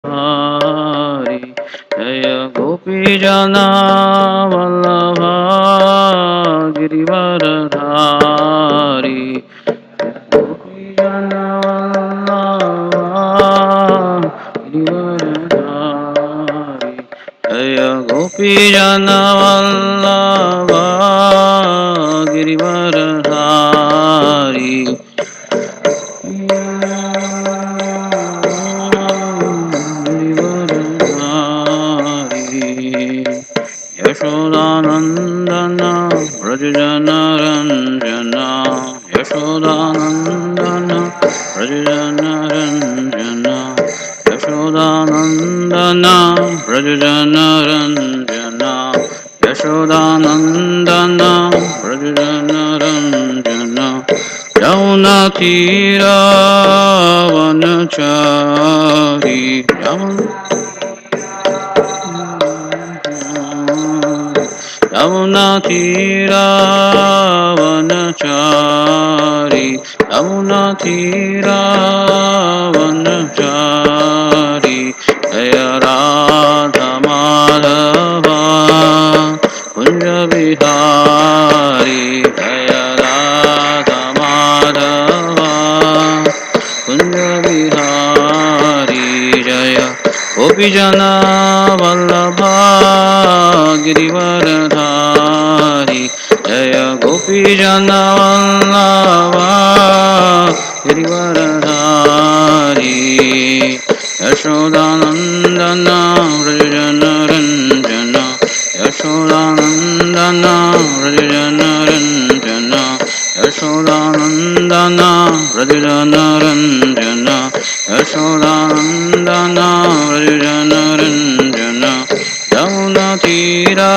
Hari Jaya Gopi Jana Vallabha Girivaradhari Gopi Jana Vallabha Girivaradhari Jaya Gopi Jana Vallabha Girivaradhari Yashodanandana Vrajajana Ranjana Yashodanandana Vrajajana Ranjana Yashodanandana Vrajajana Ranjana Yashodanandana Vrajajana Ranjana Yamuna Tira Vanachari Yamuna Tira Vanachari Yamuna Tira Vanachari Jaya Radha Madhava Kunja Bihari Jaya Radha Madhava Kunja Bihari Jaya Gopi Jana Vallabha Girivaradhari Jaya Gopi Jana Vallabha Girivaradhari Yashodanandana Vrajana Ranjana Yashodanandana Vrajana Ranjana Yashodanandana Vrajana Ranjana Yashodanandana Vrajana Ranjana Yamuna Tira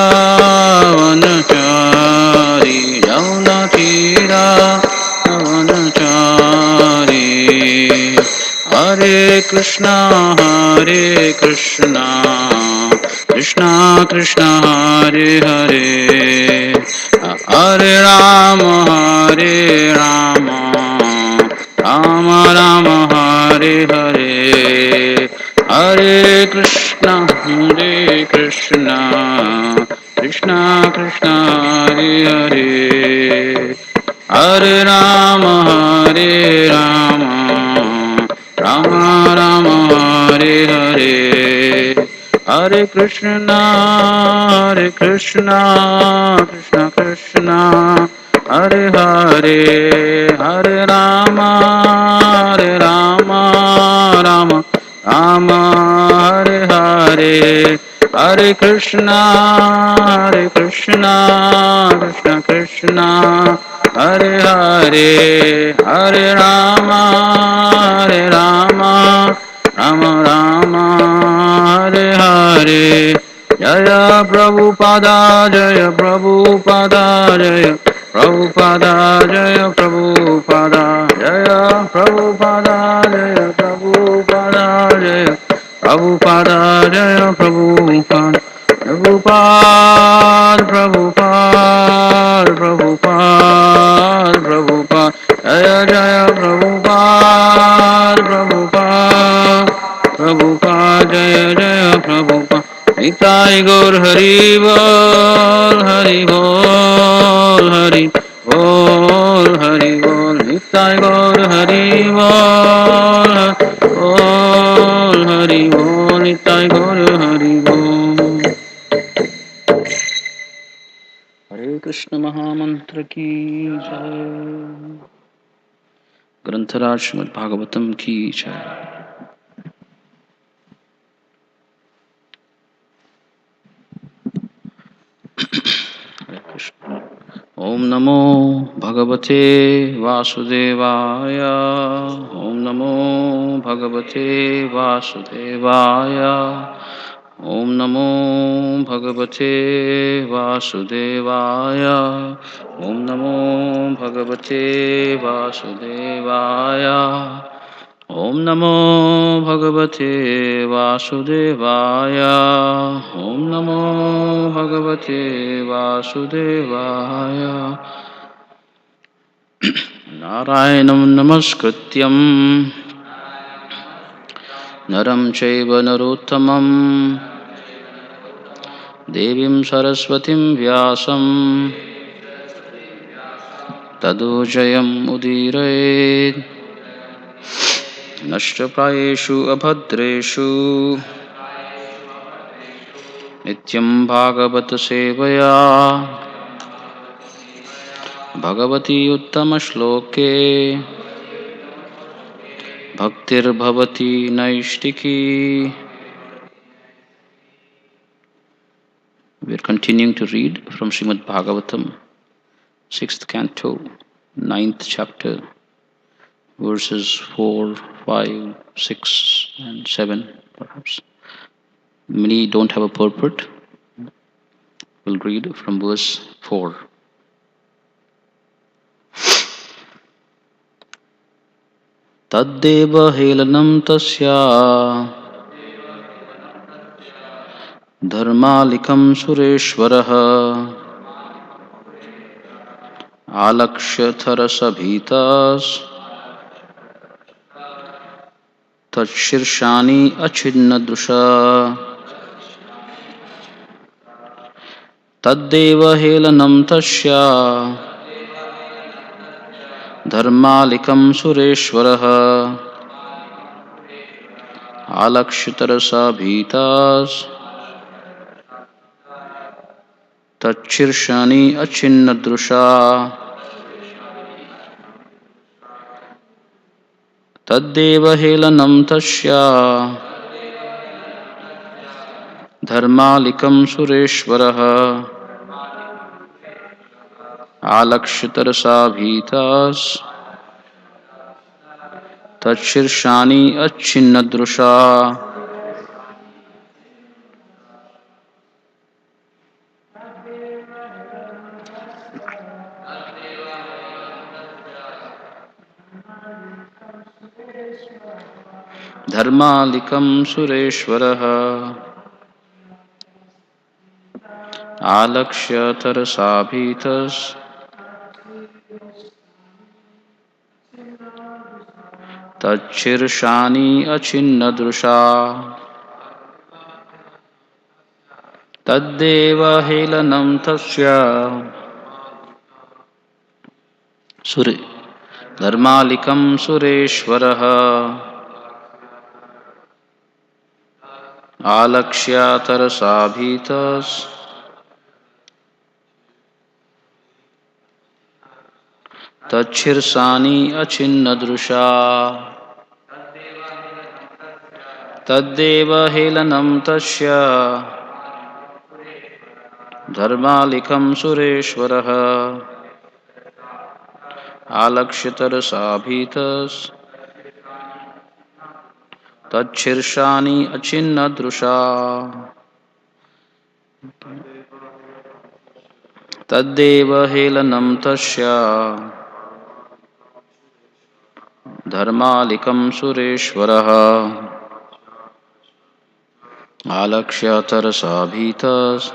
Vanachari Yamuna Tira Vanachari Hare Krishna Krishna Krishna Hare Hare Hare Rama Rama Rama Hare Hare Hare Krishna Krishna Krishna Hare Hare Hare Rama Rama Rama Hare Hare Hare Krishna Krishna Krishna Hare Hare Hare Rama Rama Rama Hare Hare Hare Krishna Krishna Krishna Hare Hare Hare Rama Rama Hare Hare Jaya Prabhupada Jaya Prabhupada Jaya Prabhupada Jaya Prabhupada Jaya Prabhupada Jaya Prabhupada Jaya Prabhupada Jaya Prabhupada Prabhupada Jaya Jaya Prabhupada Jaya Jaya Prabhupada Nitai Gaur Hari Bol Hari Bol Nitai Gaur Hari Bol Hari Bol Nitai Gaur Hari Bol Hare Krishna Mahamantra ki jai ग्रंथराज Shrimad Bhagavatam की जय। हरे कृष्ण। ओम नमो भगवते वासुदेवाय ओम नमो भगवते वासुदेवाय ओम नमो भगवते वासुदेवाय ओम नमो भगवते वासुदेवाय ओम नमो भगवते वासुदेवाय ओम नमो भगवते वासुदेवाय नारायणं नमस्कृत्यं नरं चैव नरोत्तमं देवीं सरस्वतीं व्यासं ततो जयमुदीरयेत्। नष्टप्रायेषु अभद्रेषु नित्यं भागवत सेवया Bhagwati उत्तमश्लोके भक्तिर्भवति नैष्टिकी. We are continuing to read from Srimad Bhagavatam, 6th canto, 9th chapter, verses 4, 5, 6 and 7 perhaps. Many don't have a purport. We'll read from verse 4. तद्देव हेलनं तस्या धर्मालिकं सुरेश्वरः आलक्ष्यथरसभीतस् तच्छीर्षाणि अच्छिन्नदृशा. तद्देव हेलनं तस्या धर्मालिकं सुरेश्वरः आलक्ष्यतरसभीतस् तच्छीर्षाणि अच्छिन्नदृशा. तद्देव हेलनं तस्या धर्मालिकं सुरेश्वरः आलक्ष्यतरसाभीतस् तच्छीर्षाणि अच्छिन्नदृशा. धर्मालिकं सुरेश्वरः आलक्ष्यतरसाभीतस् तच्छीर्षाणि अच्छिन्नदृशा. तद्देव हेलनं तस्य धर्मालिकं सुरेश्वरः आलक्ष्यतरसाभीतस् तच्छीर्षाणि अच्छिन्नदृशा. तद्देव हेलनं तस्य धर्मालिकं सुरेश्वरः आलक्ष्यतरसाभीतस् तच्छीर्षाणि अच्छिन्नदृशा. तद्देव हेलनं तस्य धर्मालिकं सुरेश्वरः आलक्ष्यतरसाभीतस्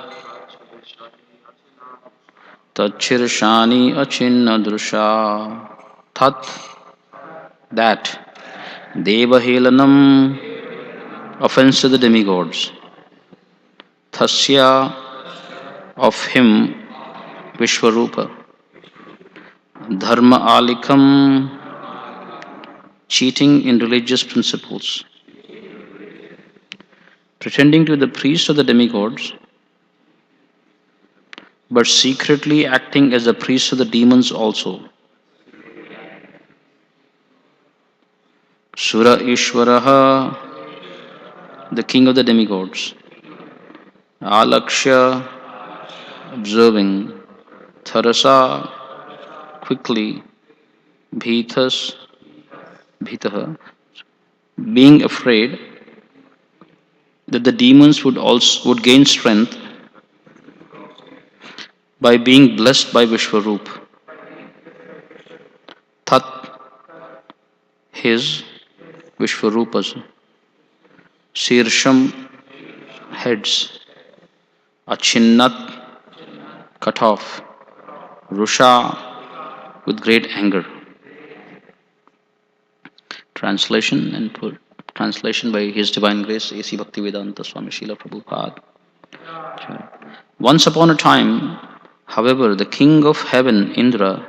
तच्छीर्षाणि अच्छिन्नदृशा. That Devahelanam, offense to the demigods. Thasya, of him, Vishwarupa. Dharma alikam, cheating in religious principles. Pretending to be the priest of the demigods, but secretly acting as the priest of the demons also. Sura Ishwaraha, the king of the demigods. Alaksha, observing. Tharasa, quickly. Bhitas, bhitaha, being afraid that the demons would gain strength by being blessed by Vishwarup. Tat, his, Vishwarupas. Sirsham, heads. Achinnat, cut off. Rusha, with great anger. Translation and Translation by His Divine Grace A.C. Bhaktivedanta Swami Srila Prabhupada. Once upon a time, however, the king of heaven, Indra,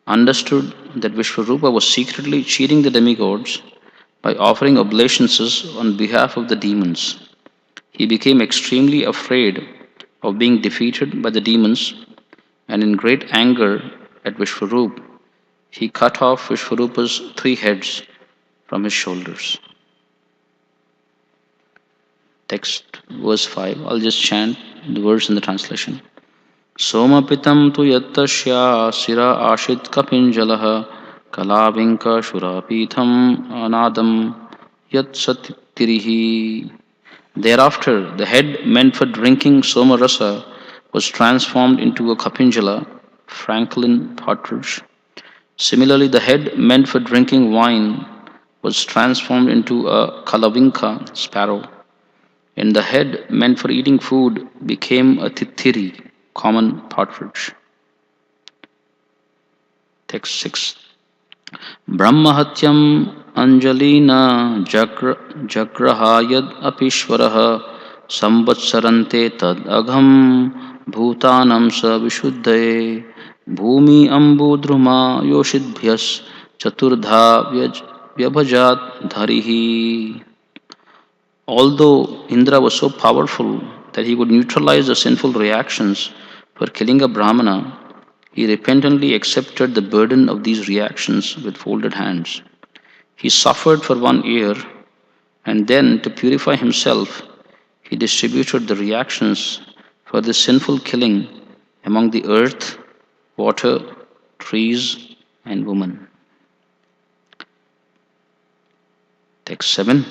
understood that Vishwarupa was secretly cheating the demigods by offering oblations on behalf of the demons. He became extremely afraid of being defeated by the demons, and in great anger at Vishwarup, he cut off Vishwarupa's 3 heads from his shoulders. Text verse 5. I'll just chant the verse in the translation. Somapitam tu yattasya sira ashit kapinjalah kalavinka shurapitham anadam yat satirihi. Thereafter, the head meant for drinking somarasa was transformed into a kapinjala, Franklin partridge. Similarly, the head meant for drinking wine was transformed into a kalavinka, sparrow, and the head meant for eating food became a tithiri, common partridge. Text 6. Brahmahatyam Anjalina Jagrahayad Apishwaraha Samvatsarante Tad Agham Bhutanam Sa Vishuddhaye Bhumi Ambudhruma Yoshidbhyas Chaturdha Vyabhajat Dharihi. Although Indra was so powerful that he could neutralize the sinful reactions for killing a Brahmana, he repentantly accepted the burden of these reactions with folded hands. He suffered for 1 year, and then, to purify himself, he distributed the reactions for this sinful killing among the earth, water, trees, and women. Text 7.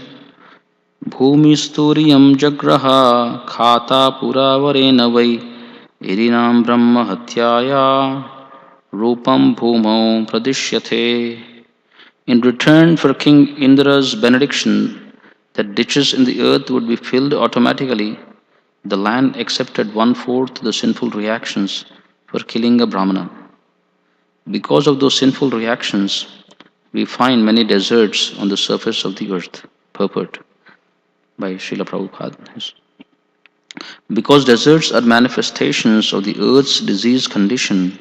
Bhumisturiam jagraha khata puravarena vai irinam brahma hatyaya rupam bhumau pradishyate. In return for King Indra's benediction that ditches in the earth would be filled automatically, the land accepted 1/4 the sinful reactions for killing a Brahmana. Because of those sinful reactions, we find many deserts on the surface of the earth. Purport by Srila Prabhupada. Because deserts are manifestations of the earth's diseased condition,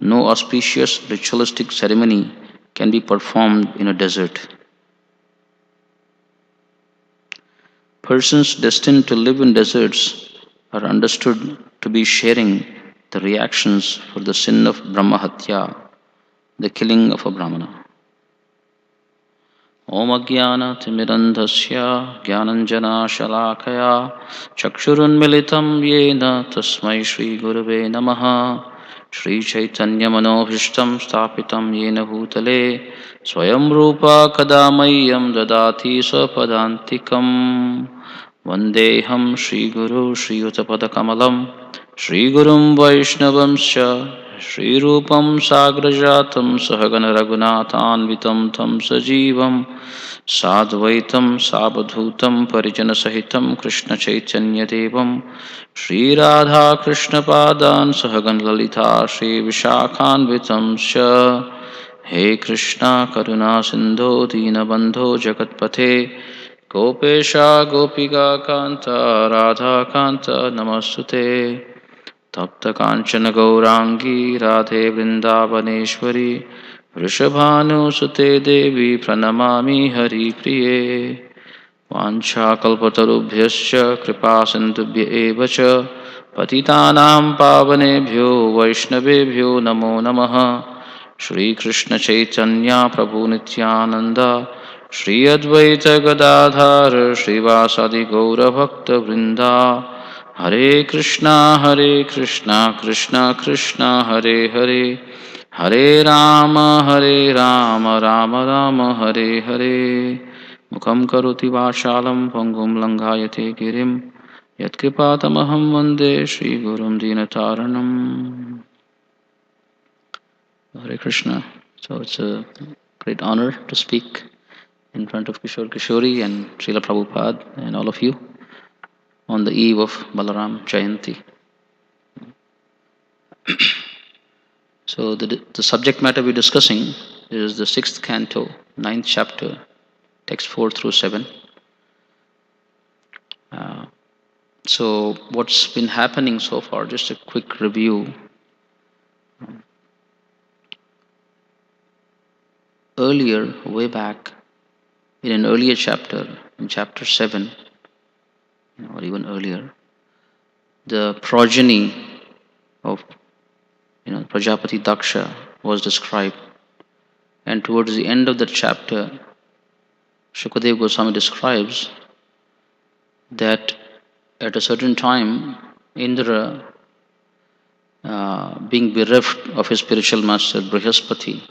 no auspicious ritualistic ceremony can be performed in a desert. Persons destined to live in deserts are understood to be sharing the reactions for the sin of Brahmahatya, the killing of a Brahmana. Om Ajnana Timirandhasya Jnananjana Shalakaya Chakshurunmilitam Yena Tasmai Shri Gurave Namaha Shri Chaitanya Manobhishtam Stapitam Yena Bhutale Swayam Rupa Kadamayam Dadati Sapadantikam Vandeham Shri Guru Shri Utapada Kamalam Shri Gurum Vaishnavamsya Shri Rupam Sagrajatam Sahagana Raghunathanvitam Tam Sajivam Sadvaitam Sabadhutam Parijana Sahitam Krishna Chaitanya Devam Shri Radha Krishna Padan Sahagan Lalita Shri Vishakhanvitam Sha He Krishna Karuna Sindho Dinabandho Jagatpate Gopesha Gopika Kanta Radha Kanta Namastute Tapta Kanchana Gaurangi Radhe Vrindavaneshwari Vrishabhanu Sute Devi Pranamami Hari Priye Vancha Kalpatarubhyascha Kripa Sindhubhya Evacha Patitanam Pavanebhyo Vaishnavebhyo Namo Namaha Shri Krishna Chaitanya Prabhu Nityananda Shri Advaita Gadadhar Shri Vasadi Gaura Bhakta Vrinda Hare Krishna Krishna Krishna Hare Hare Hare Rama Rama Hare Hare Mukham karoti vashalam pangum langhayate girim Yatkipatamaham vande Shri Gurum Dinataranam. Hare Krishna. So it's a great honor to speak in front of Kishore Kishori and Srila Prabhupada and all of you on the eve of Balaram Jayanti. So the subject matter we're discussing is the 6th canto, 9th chapter, text 4 through 7. So, what's been happening so far? Just a quick review. Earlier, way back in an earlier chapter, in chapter 7, or even earlier, the progeny of Prajapati Daksha was described. And towards the end of that chapter, Shukadeva Goswami describes that at a certain time, Indra, being bereft of his spiritual master Brihaspati,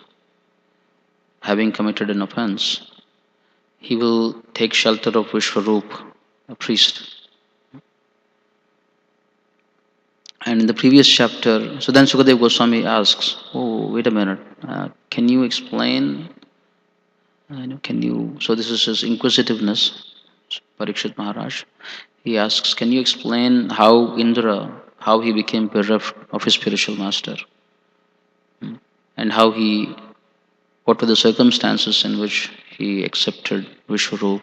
having committed an offense, he will take shelter of Vishwarup, a priest. And in the previous chapter, so then Sukadeva Goswami asks, "Oh, wait a minute, can you explain? So this is his inquisitiveness, Parikshit Maharaj. He asks, can you explain how Indra, how he became bereft of his spiritual master, and what were the circumstances in which he accepted Vishwarup,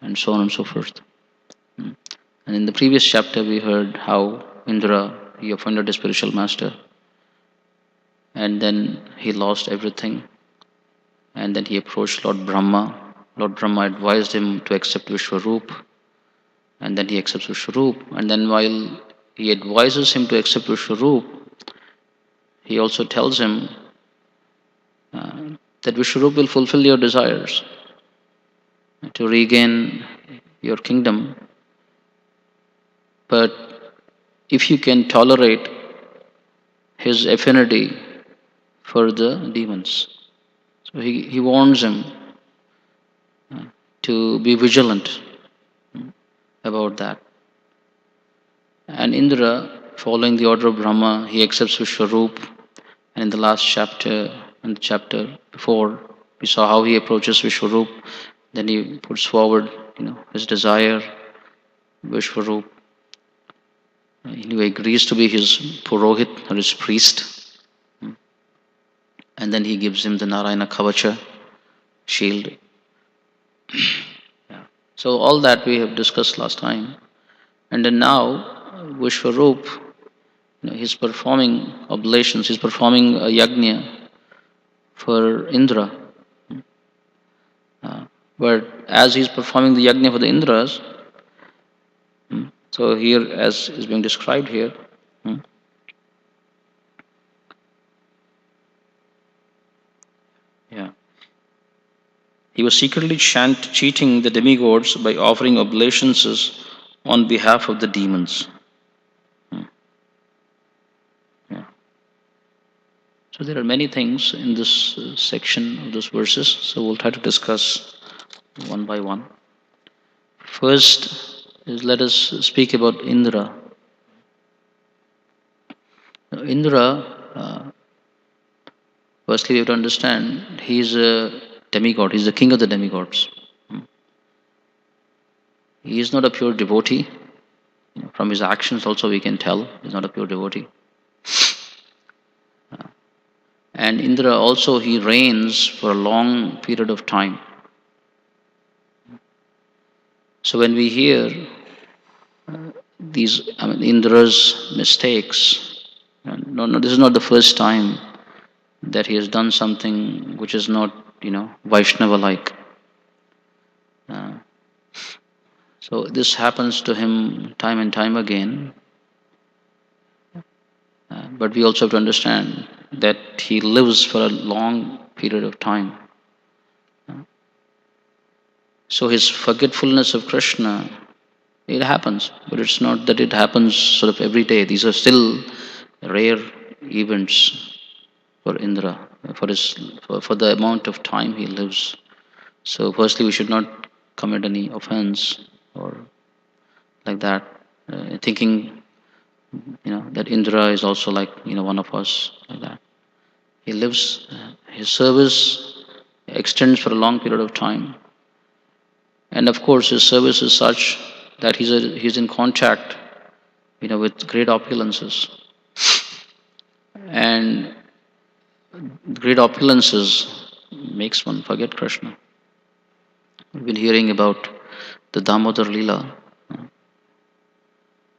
and so on and so forth." And in the previous chapter, we heard how Indra, he offended his spiritual master, and then he lost everything. And then he approached Lord Brahma. Lord Brahma advised him to accept Vishwarup, and then he accepts Vishwarup. And then while he advises him to accept Vishwarup, he also tells him that Vishwarup will fulfill your desires to regain your kingdom. But if you can tolerate his affinity for the demons. So he warns him to be vigilant about that. And Indra, following the order of Brahma, he accepts Vishwarup. And in the last chapter, in the chapter before, we saw how he approaches Vishwarup. Then he puts forward, his desire, Vishwarup. He agrees to be his Purohit or his priest. And then he gives him the Narayana Kavacha shield. Yeah. So all that we have discussed last time. And then now, Vishwarup, he's performing oblations, he's performing a yajna for Indra. But as he's performing the yajna for the Indras, so here, as is being described here, yeah, he was secretly cheating the demigods by offering oblations on behalf of the demons. Yeah. So there are many things in this section of those verses. So we'll try to discuss one by one. First is, let us speak about Indra. Indra, firstly, you have to understand, he is a demigod, he is the king of the demigods. He is not a pure devotee. From his actions also we can tell he is not a pure devotee. And Indra also, he reigns for a long period of time. So when we hear Indra's mistakes, no, this is not the first time that he has done something which is not, Vaishnava-like. So this happens to him time and time again. But we also have to understand that he lives for a long period of time. So his forgetfulness of Krishna, it happens, but it's not that it happens sort of every day. These are still rare events for Indra, for the amount of time he lives. So firstly, we should not commit any offense or like that, thinking, that Indra is also like, one of us, like that. He lives, his service extends for a long period of time. And of course, his service is such that he's in contact, with great opulences. And great opulences makes one forget Krishna. We've been hearing about the Damodar Leela,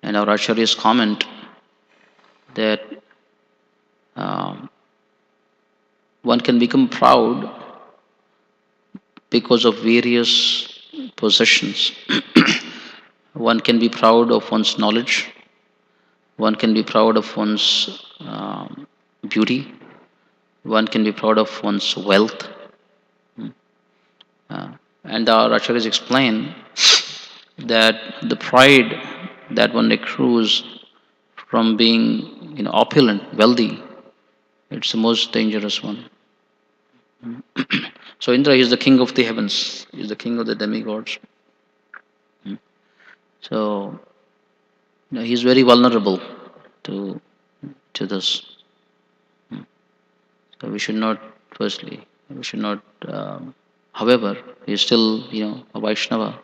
and our Acharya's comment that um, one can become proud because of various possessions. One can be proud of one's knowledge, one can be proud of one's beauty, one can be proud of one's wealth. Uh, and our acharyas explain that the pride that one accrues from being opulent, wealthy, it's the most dangerous one. So Indra is the king of the heavens, is the king of the demigods. So he's very vulnerable to this. So we should not, firstly, we should not. However, he's still a Vaishnava,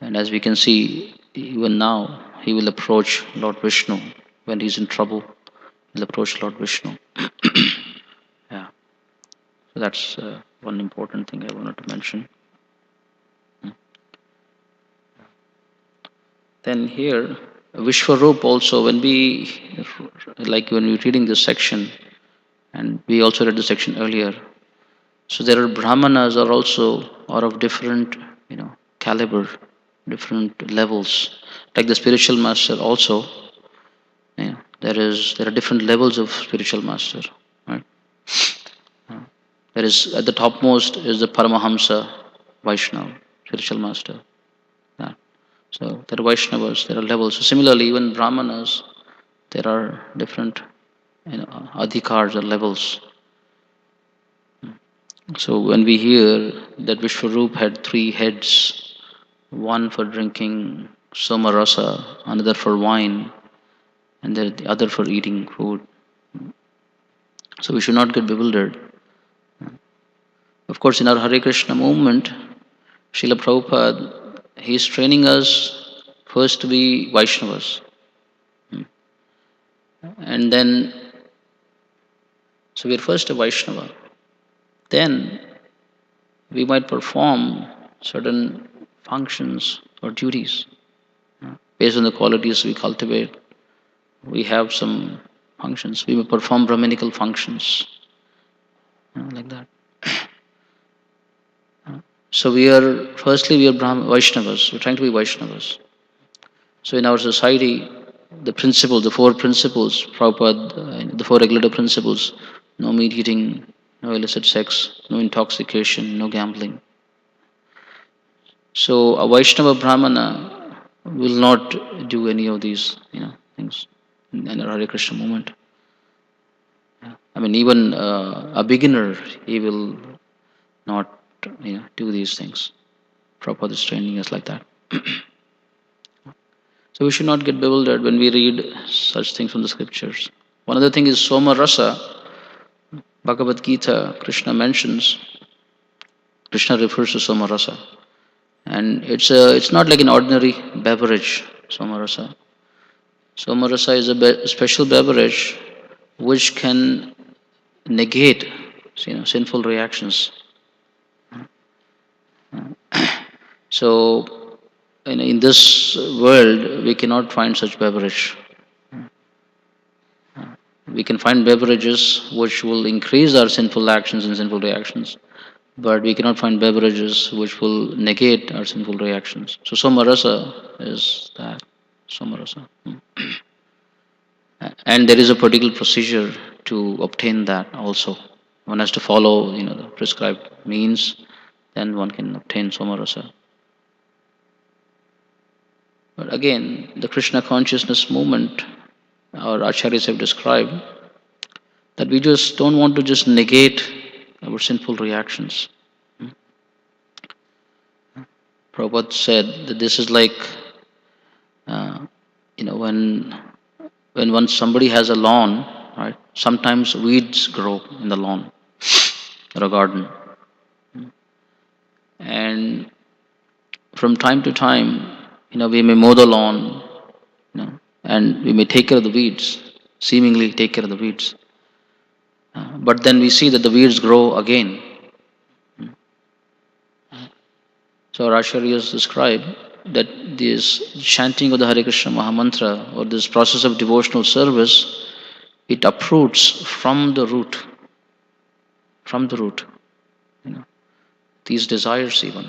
and as we can see, even now he will approach Lord Vishnu when he's in trouble. He'll approach Lord Vishnu. Yeah. So that's one important thing I wanted to mention. Then here, Vishwarup also, when we're reading this section, and we also read the section earlier. So there are Brahmanas are of different, caliber, different levels. Like the spiritual master also, there are different levels of spiritual master. Right? There is at the topmost is the Paramahamsa Vaishnava, spiritual master. Yeah. So there are Vaishnavas, there are levels. So similarly, even Brahmanas, there are different, adhikars or levels. So when we hear that Vishwarup had 3 heads, one for drinking somarasa, another for wine, and then the other for eating food. So we should not get bewildered. Of course, in our Hare Krishna movement, Srila Prabhupada, he is training us first to be Vaishnavas. And then, so we are first a Vaishnava. Then we might perform certain functions or duties based on the qualities we cultivate. We have some functions. We may perform Brahminical functions, like that. So we are Vaishnavas. We're trying to be Vaishnavas. So in our society, the 4 principles, Prabhupada, the 4 regulative principles: no meat eating, no illicit sex, no intoxication, no gambling. So a Vaishnava Brahmana will not do any of these, things in our Hare Krishna movement. I mean, even a beginner, he will not, do these things. Prabhupada is training us like that. So we should not get bewildered when we read such things from the scriptures. One other thing is Soma Rasa. Bhagavad Gita, Krishna refers to Soma Rasa. And it's not like an ordinary beverage, Soma Rasa. Soma Rasa is a special beverage which can negate, sinful reactions. So, in this world, we cannot find such beverage. We can find beverages which will increase our sinful actions and sinful reactions, but we cannot find beverages which will negate our sinful reactions. So, Somarasa is that. Somarasa. And there is a particular procedure to obtain that also. One has to follow, the prescribed means, then one can obtain Somarasa. But again, the Krishna consciousness movement, our acharyas have described that we just don't want to just negate our sinful reactions. Prabhupada said that this is like, when somebody has a lawn, right? Sometimes weeds grow in the lawn or a garden, and from time to time, we may mow the lawn, and we may take care of the weeds, seemingly take care of the weeds. But then we see that the weeds grow again. So our acharyas describe that this chanting of the Hare Krishna Mahamantra or this process of devotional service, it uproots from the root, from the root, you know, these desires even.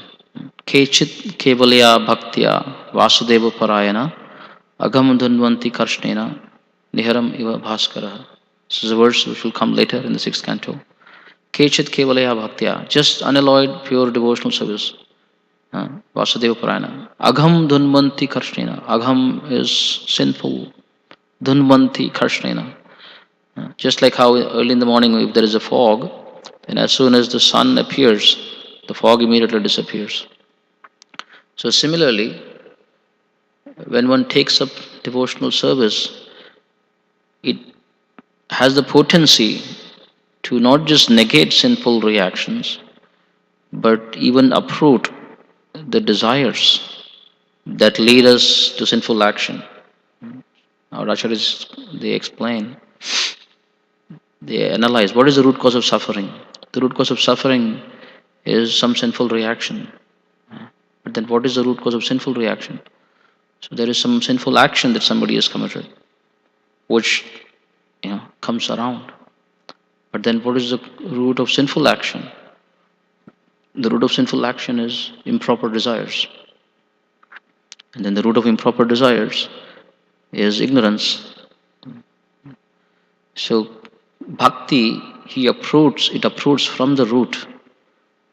Kechit kevalya bhaktya vasudeva parayana agam dhanvanti karshnena niharam iva bhaskara. This is a verse which will come later in the sixth canto. Kechit kevalya bhaktya, just unalloyed pure devotional service. Vasudeva Parayana. Agham dhunvanti karshnena. Agham is sinful. Dhunvanti karshnena. Just like how early in the morning, if there is a fog, then as soon as the sun appears, the fog immediately disappears. So, similarly, when one takes up devotional service, it has the potency to not just negate sinful reactions, but even uproot the desires that lead us to sinful action. Our acharyas, they explain, they analyze what is the root cause of suffering. The root cause of suffering is some sinful reaction. But then what is the root cause of sinful reaction? So there is some sinful action that somebody has committed, which comes around. But then what is the root of sinful action? The root of sinful action is improper desires. And then the root of improper desires is ignorance. So bhakti, it uproots from the root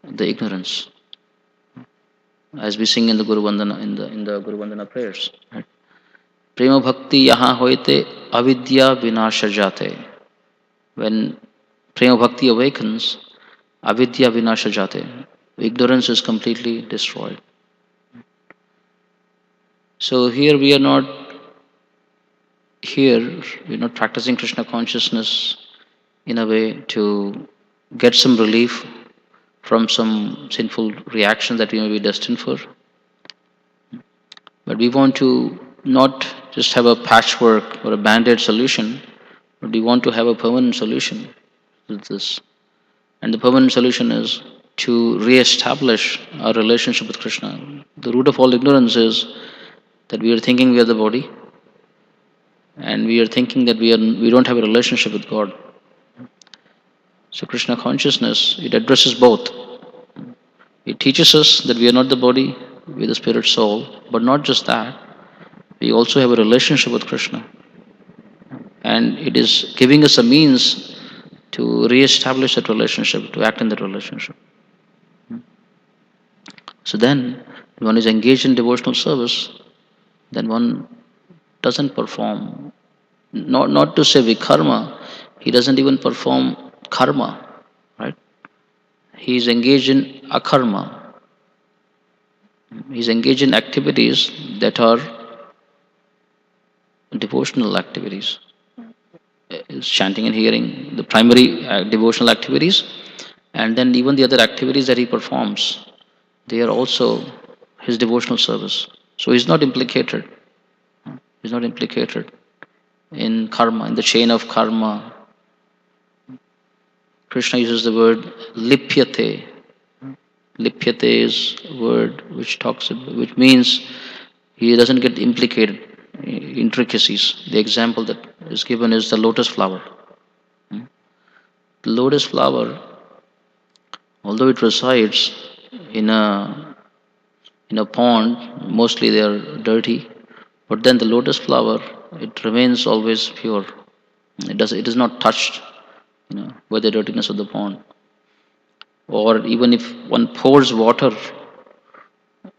the ignorance. As we sing in the Guru Vandana, in the Guru Vandana prayers. Right? Prema bhakti yaha hoite avidya vinasha jate. When prema bhakti awakens, avidya vinasha jate. Ignorance is completely destroyed. So here we're not practicing Krishna consciousness in a way to get some relief from some sinful reaction that we may be destined for. But we want to not just have a patchwork or a band-aid solution, but we want to have a permanent solution with this. And the permanent solution is to re-establish our relationship with Krishna. The root of all ignorance is that we are thinking we are the body, and we are thinking that we don't have a relationship with God. So Krishna consciousness, it addresses both. It teaches us that we are not the body, we are the spirit soul, but not just that, we also have a relationship with Krishna. And it is giving us a means to re-establish that relationship, to act in that relationship. So then, when one is engaged in devotional service, then one doesn't perform, not to say vikarma, he doesn't even perform karma, right? He is engaged in akarma. He is engaged in activities that are devotional activities. Chanting and hearing, the primary devotional activities, and then even the other activities that he performs, they are also his devotional service. So he's not implicated. He's not implicated in karma, in the chain of karma. Krishna uses the word lipyate. Lipyate is a word which means he doesn't get implicated in intricacies. The example that is given is the lotus flower. The lotus flower, although it resides in a pond, mostly they are dirty, but then the lotus flower, it remains always pure. It is not touched, by the dirtiness of the pond. Or even if one pours water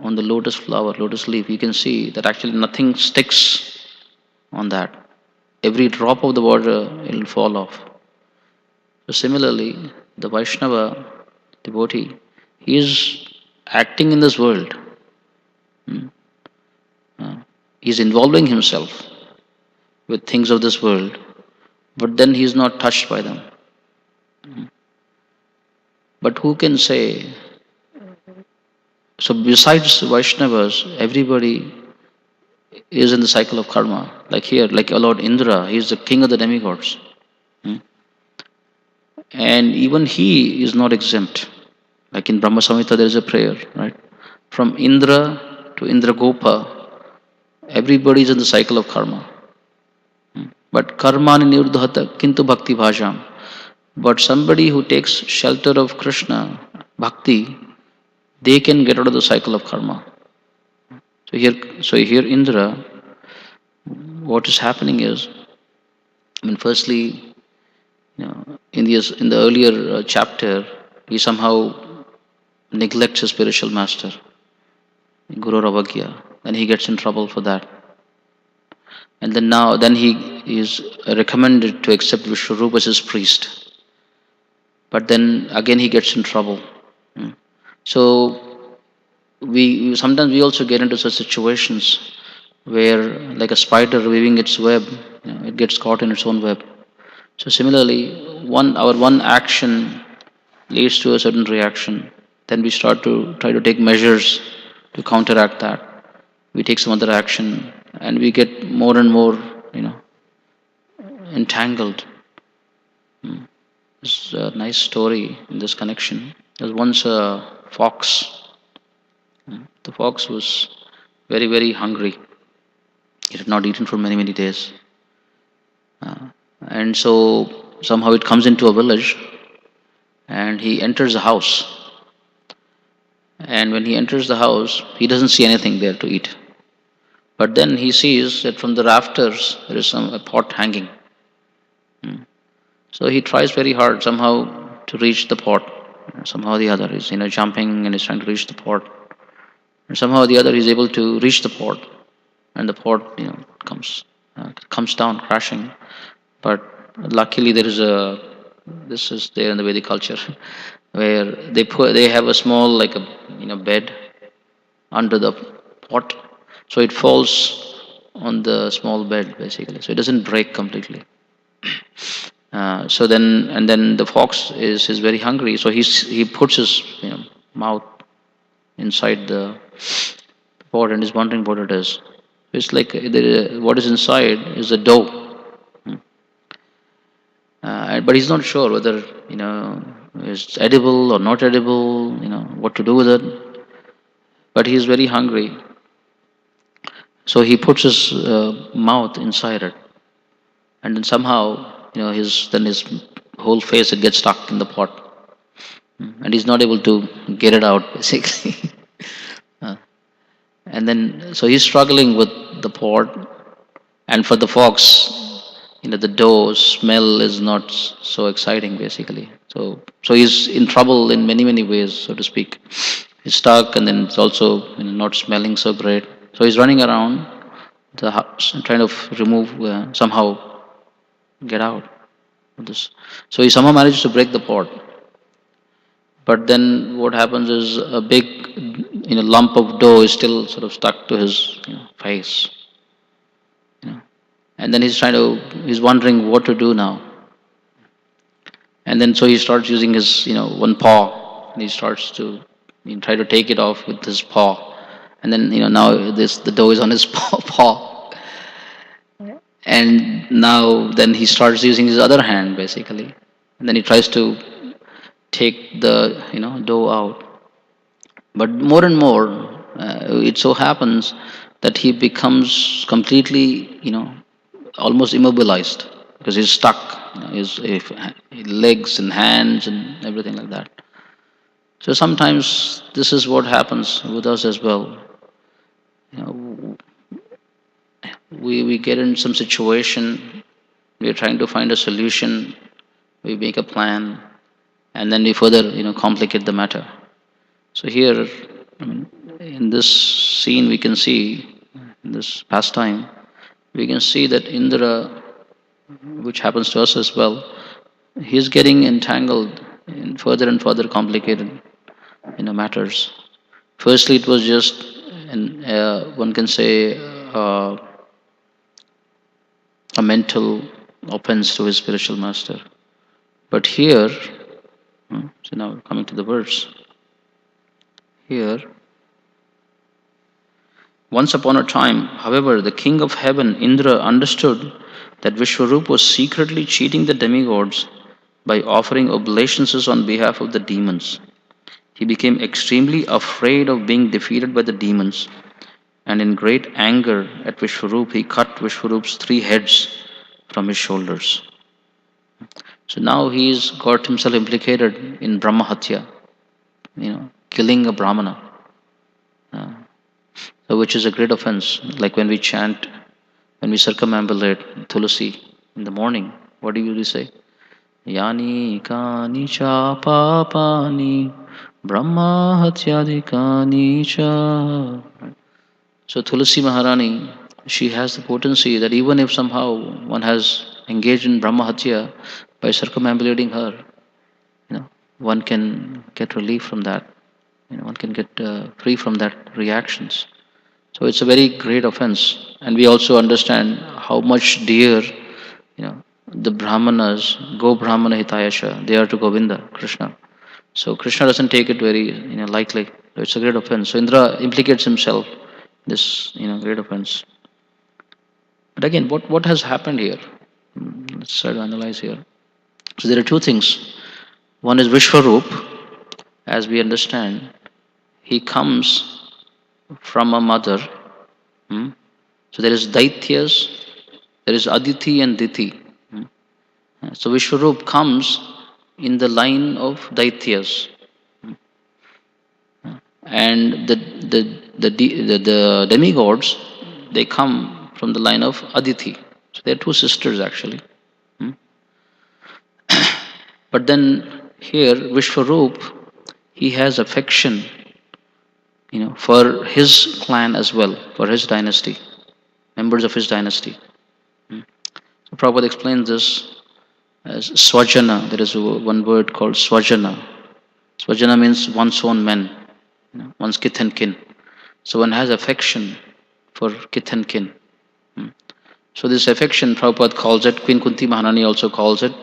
on the lotus flower, lotus leaf, you can see that actually nothing sticks on that. Every drop of the water will fall off. So similarly, the Vaishnava devotee, he is acting in this world. He is involving himself with things of this world, but then he is not touched by them. But who can say? So besides Vaishnavas, everybody is in the cycle of karma. Like here, like Lord Indra, he is the king of the demigods. And even he is not exempt. Like in Brahma Samhita, there is a prayer, right? From Indra to Indragopa, everybody is in the cycle of karma. But karma nirdhata kintu bhakti bhajam. But somebody who takes shelter of Krishna, bhakti, they can get out of the cycle of karma. So here Indra, what is happening is, firstly, in the earlier chapter, he somehow neglects his spiritual master, Guru Ravagya. Then he gets in trouble for that. And then he is recommended to accept Vishwarupa as his priest. But then again he gets in trouble. So we sometimes we also get into such situations where, like a spider weaving its web, it gets caught in its own web. So similarly, our one action leads to a certain reaction. Then we start to try to take measures to counteract that. We take some other action, and we get more and more, entangled. There's a nice story in this connection. There was once a fox. The fox was very, very hungry. It had not eaten for many, many days. And so somehow it comes into a village and he enters a house. And when he enters the house, he doesn't see anything there to eat. But then he sees that from the rafters there is a pot hanging. So he tries very hard somehow to reach the pot. Somehow or the other, he's jumping and he's trying to reach the pot. And somehow or the other, he's able to reach the pot, and the pot comes down crashing. But luckily, this is there in the Vedic culture, where they have a small, like a bed under the pot, so it falls on the small bed basically, so it doesn't break completely. Then the fox is very hungry, so he puts his mouth inside the pot and is wondering what it is. It's like what is inside is a dough, but he's not sure whether it's edible or not edible. What to do with it. But he is very hungry, so he puts his mouth inside it, and then somehow his whole face, it gets stuck in the pot, and he's not able to get it out basically. And then so he's struggling with the pot, and for the fox, the dough smell is not so exciting basically. So he's in trouble in many, many ways, so to speak. He's stuck, and then it's also not smelling so great. So he's running around the house and trying to remove, somehow get out of this. So he somehow manages to break the pot. But then what happens is a big lump of dough is still sort of stuck to his face. And then he's wondering what to do now. And then so he starts using his one paw, and he starts to try to take it off with his paw. And then now the dough is on his paw. And now then he starts using his other hand basically. And then he tries to take the dough out. But more and more, it so happens that he becomes completely almost immobilized, because he's stuck. His legs and hands and everything like that. So sometimes this is what happens with us as well. We get in some situation, we are trying to find a solution, we make a plan, and then we further complicate the matter. So here, in this scene, we can see, in this pastime, we can see that Indra, which happens to us as well, he's getting entangled in further and further complicated matters. Firstly, it was just one can say a mental offense to his spiritual master. But here, so now we're coming to the verse. Here, once upon a time, however, the king of heaven, Indra, understood that Vishwarup was secretly cheating the demigods by offering obeisances on behalf of the demons. He became extremely afraid of being defeated by the demons, and in great anger at Vishwarup, he cut Vishwarup's 3 heads from his shoulders. So now he's got himself implicated in Brahma Hatya, killing a Brahmana, so which is a great offense. Like when we chant, when we circumambulate Tulasi in the morning, what do you say? Yani kani cha papani Brahma hatyadikani cha. So Tulasi Maharani, she has the potency that even if somehow one has engaged in Brahma Hatya, by circumambulating her, one can get relief from that. One can get free from that reactions. So it's a very great offense, and we also understand how much dear, the Brahmanas, Go Brahmana Hitayasha, they are to Govinda, Krishna. So Krishna doesn't take it very, lightly. It's a great offense. So Indra implicates himself in this, great offense. But again, what has happened here? Let's try to analyze here. So there are two things. One is Vishwarup, as we understand, he comes from a mother. So there is Daityas, there is Aditi and Diti. So Vishwarup comes in the line of Daityas, and the demigods, they come from the line of Aditi. So they are two sisters actually. But then here Vishwarup, he has affection, for his clan as well, for his dynasty, members of his dynasty. So Prabhupada explains this as Swajana. There is one word called Swajana. Swajana means one's own men, one's kith and kin. So one has affection for kith and kin. So this affection, Prabhupada calls it, Queen Kunti Maharani also calls it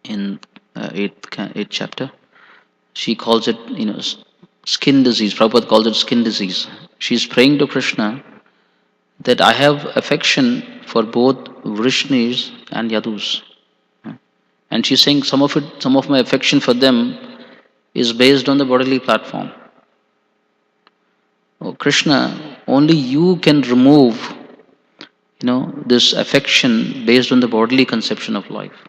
in 8th chapter. She calls it, skin disease. Prabhupada calls it skin disease. She's praying to Krishna that I have affection for both Vrishnis and Yadus. And she's saying some of my affection for them is based on the bodily platform. Oh, Krishna, only you can remove, this affection based on the bodily conception of life.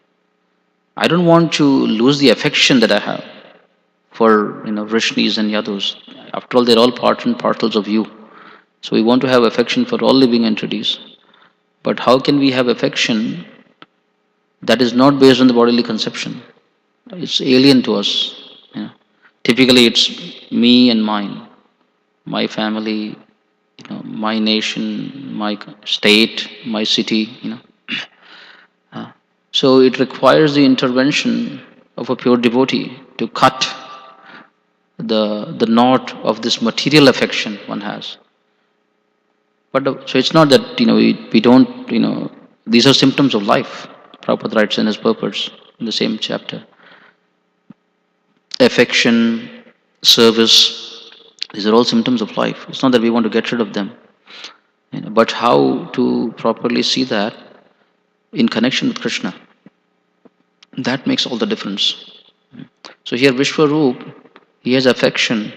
I don't want to lose the affection that I have for, Vrishnis and Yadus. After all, they're all part and parcels of you. So we want to have affection for all living entities. But how can we have affection that is not based on the bodily conception? It's alien to us. Typically, it's me and mine, my family, my nation, my state, my city. So it requires the intervention of a pure devotee to cut the knot of this material affection one has. But so it's not that we don't these are symptoms of life. Prabhupada writes in his purpose in the same chapter. Affection, service, these are all symptoms of life. It's not that we want to get rid of them, but how to properly see that in connection with Krishna. That makes all the difference. So here Vishwarup, he has affection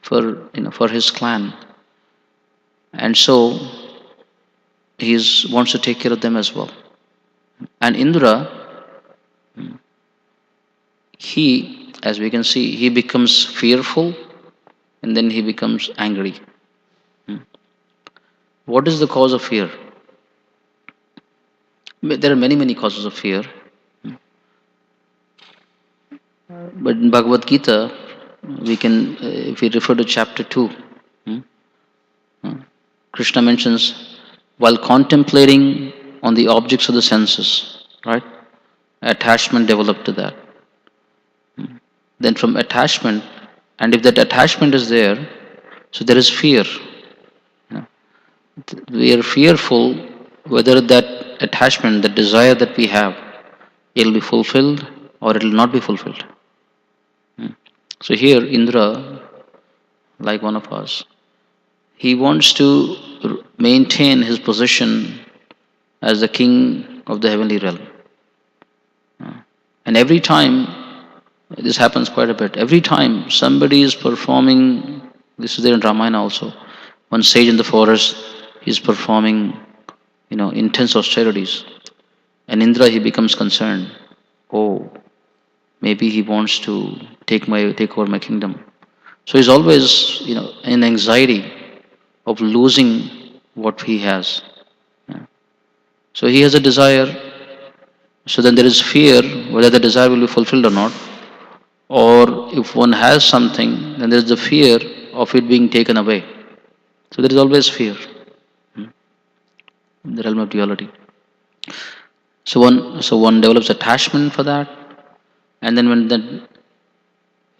for his clan, and so he wants to take care of them as well. And Indra, he, as we can see, he becomes fearful and then he becomes angry. What is the cause of fear? There are many causes of fear. But in Bhagavad Gita, we can, if we refer to chapter 2, Krishna mentions, while contemplating on the objects of the senses, right? Attachment developed to that. Then from attachment, and if that attachment is there, so there is fear. We are fearful whether that attachment, the desire that we have, it will be fulfilled or it will not be fulfilled. So here Indra, like one of us, he wants to maintain his position as the king of the heavenly realm. And every time This happens quite a bit. Every time somebody is performing, this is there in Ramayana also. One sage in the forest is performing, intense austerities, and Indra he becomes concerned. Oh, maybe he wants to take over my kingdom. So he's always, in anxiety of losing what he has. Yeah. So he has a desire. So then there is fear whether the desire will be fulfilled or not. Or if one has something, then there is the fear of it being taken away. So there is always fear in the realm of duality. So one develops attachment for that, and then when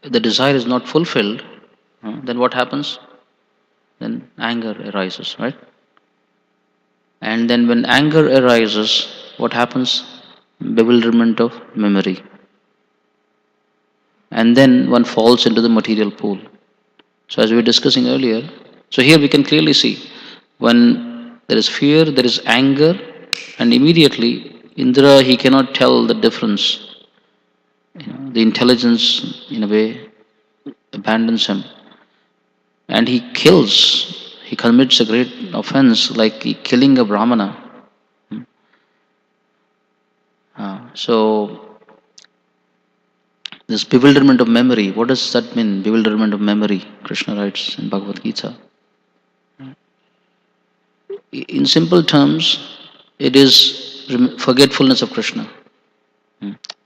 the desire is not fulfilled, then what happens? Then anger arises, right? And then when anger arises, what happens? Bewilderment of memory. And then one falls into the material pool. So as we were discussing earlier, so here we can clearly see when there is fear, there is anger, and immediately Indra he cannot tell the difference. The intelligence in a way abandons him, and he kills. He commits a great offense like killing a brahmana. So this bewilderment of memory, what does that mean? Bewilderment of memory, Krishna writes in Bhagavad Gita. In simple terms, it is forgetfulness of Krishna.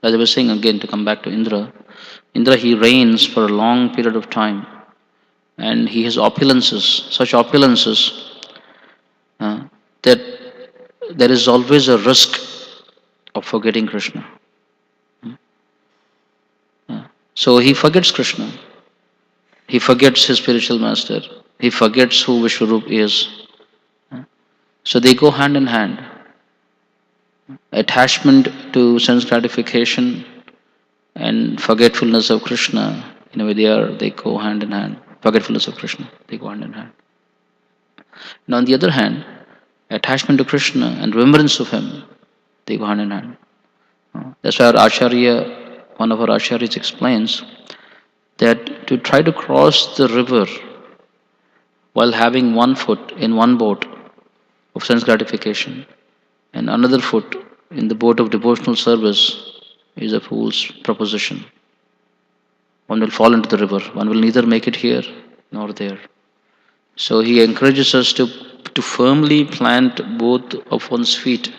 As I was saying again, to come back to Indra he reigns for a long period of time, and he has opulences, such opulences that there is always a risk of forgetting Krishna. So he forgets Krishna. He forgets his spiritual master. He forgets who Vishwarup is. So they go hand in hand. Attachment to sense gratification and forgetfulness of Krishna, in a way they go hand in hand. Forgetfulness of Krishna, they go hand in hand. And on the other hand, attachment to Krishna and remembrance of him, they go hand in hand. That's why one of our acharyas explains that to try to cross the river while having one foot in one boat of sense gratification and another foot in the boat of devotional service is a fool's proposition. One will fall into the river. One will neither make it here nor there. So he encourages us to firmly plant both of one's feet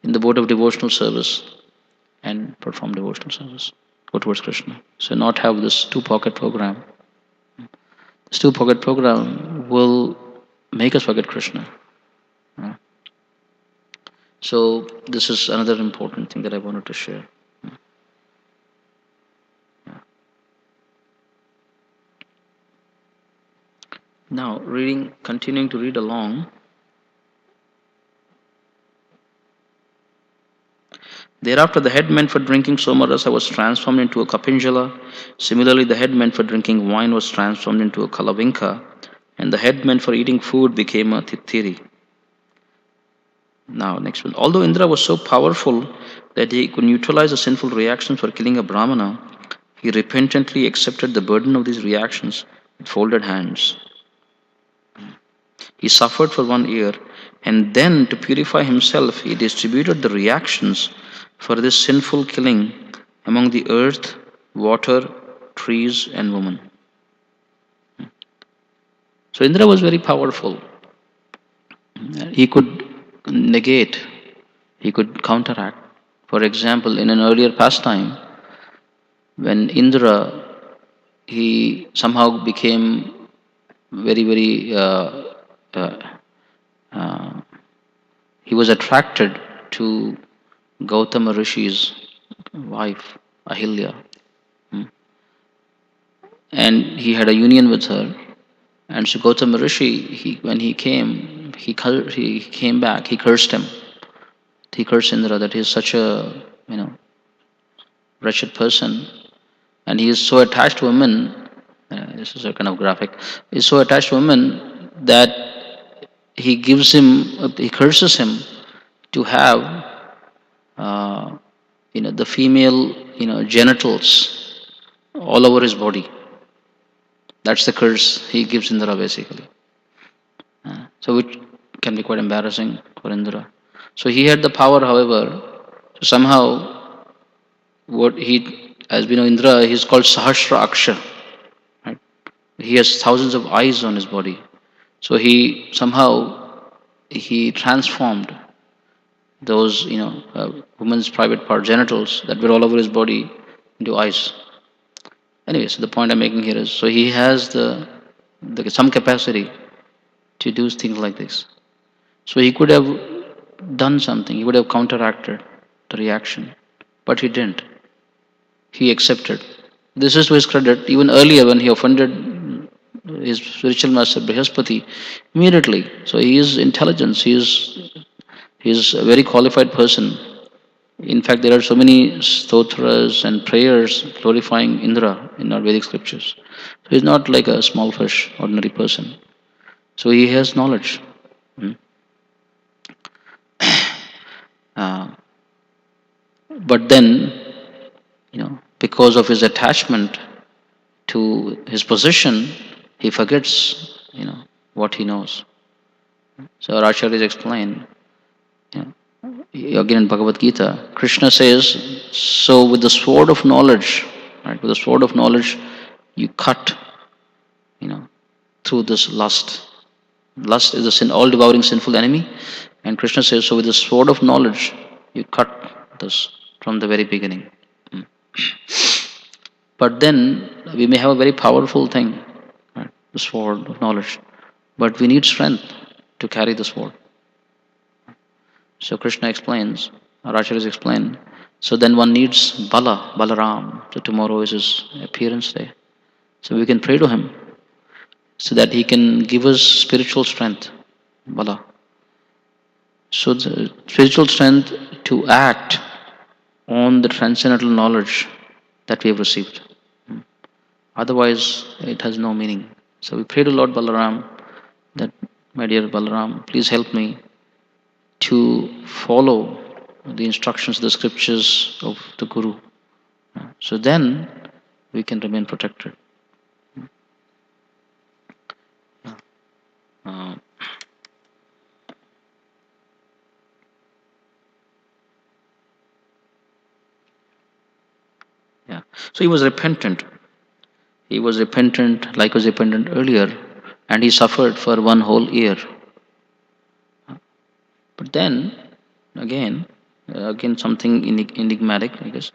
in the boat of devotional service and perform devotional service. Go towards Krishna. So not have this two-pocket program. This two-pocket program will make us forget Krishna. So this is another important thing that I wanted to share. Now, continuing to read along. Thereafter, the head meant for drinking somarasa was transformed into a kapinjala. Similarly, the head meant for drinking wine was transformed into a kalavinka, and the head meant for eating food became a tithiri. Now, next one. Although Indra was so powerful that he could neutralize the sinful reactions for killing a brahmana, he repentantly accepted the burden of these reactions with folded hands. He suffered for 1 year, and then to purify himself, he distributed the reactions for this sinful killing among the earth, water, trees, and women. So Indra was very powerful. He could negate, he could counteract. For example, in an earlier pastime, when Indra he somehow became very he was attracted to Gautama Rishi's wife Ahilya, and he had a union with her. And so Gautama Rishi, when he came, he came back. He cursed him. He cursed Indra that he is such a wretched person, and he is so attached to women. This is a kind of graphic. He is so attached to women that he curses him to have, the female, genitals all over his body. That's the curse he gives Indra basically. So which can be quite embarrassing for Indra. So he had the power, however, to somehow what he, as we know, Indra, he's called Sahasra Akshar. Right? He has thousands of eyes on his body. So he somehow he transformed those woman's private part genitals that were all over his body into eyes. Anyway, so the point I'm making here is so he has the some capacity to do things like this. So he could have done something. He would have counteracted the reaction, but he didn't. He accepted. This is to his credit. Even earlier, when he offended his spiritual master Brihaspati, immediately. So he is intelligence. He is a very qualified person. In fact, there are so many stotras and prayers glorifying Indra in our Vedic scriptures. So he's not like a small fish, ordinary person. So he has knowledge. Hmm. Uh, but then, because of his attachment to his position, he forgets, what he knows. So our acharyas explain, again in Bhagavad Gita, Krishna says, so with the sword of knowledge, right, with the sword of knowledge, you cut, you know, through this lust. Lust is the sin, all devouring sinful enemy. And Krishna says, so with the sword of knowledge, you cut this from the very beginning. But then we may have a very powerful thing, right, the sword of knowledge, but we need strength to carry the sword. So Krishna explains, our acharyas explain, so then one needs Balaram. So tomorrow is his appearance day. So we can pray to him so that he can give us spiritual strength, Bala. So the spiritual strength to act on the transcendental knowledge that we have received. Otherwise, it has no meaning. So we pray to Lord Balaram that, my dear Balaram, please help me to follow the instructions of the scriptures of the Guru. So then we can remain protected. Uh, yeah. So he was repentant. He was repentant, like was repentant earlier, and he suffered for 1 whole year. But then, again something enigmatic, I guess.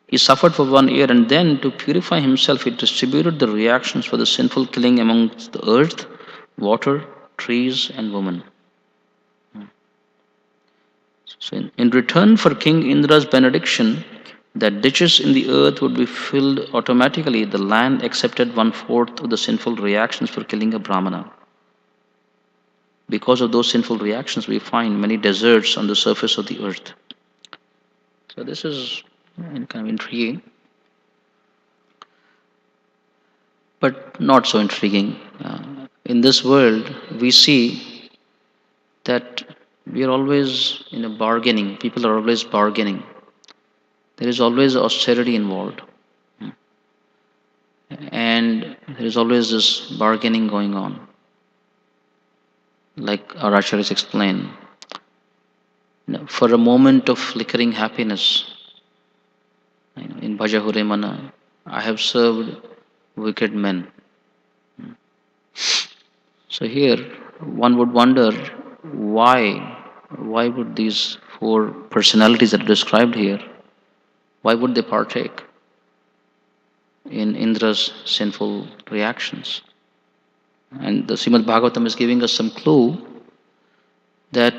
He suffered for 1 year, and then to purify himself, he distributed the reactions for the sinful killing amongst the earth, water, trees, and women. So, in return for King Indra's benediction, that ditches in the earth would be filled automatically, the land accepted 1/4 of the sinful reactions for killing a Brahmana. Because of those sinful reactions, we find many deserts on the surface of the earth. So this is kind of intriguing, but not so intriguing. In this world, we see that we are always bargaining. People are always bargaining. There is always austerity involved, and there is always this bargaining going on. Like our acharyas explain, for a moment of flickering happiness, in Bhajahure Mana, I have served wicked men. So here one would wonder why would these four personalities that are described here, why would they partake in Indra's sinful reactions? And the Srimad Bhagavatam is giving us some clue that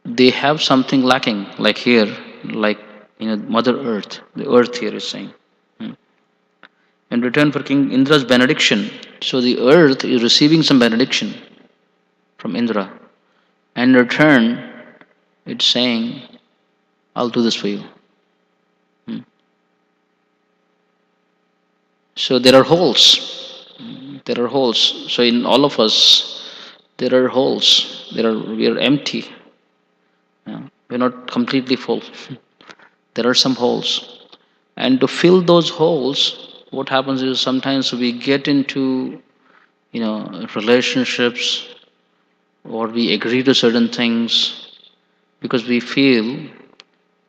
they have something lacking, like here, like Mother Earth. The earth here is saying. In return for King Indra's benediction, so the earth is receiving some benediction from Indra. And in return, it's saying, I'll do this for you. So there are holes. There are holes. So in all of us, there are holes. We are empty. We're not completely full. There are some holes. And to fill those holes, what happens is sometimes we get into, relationships, or we agree to certain things because we feel,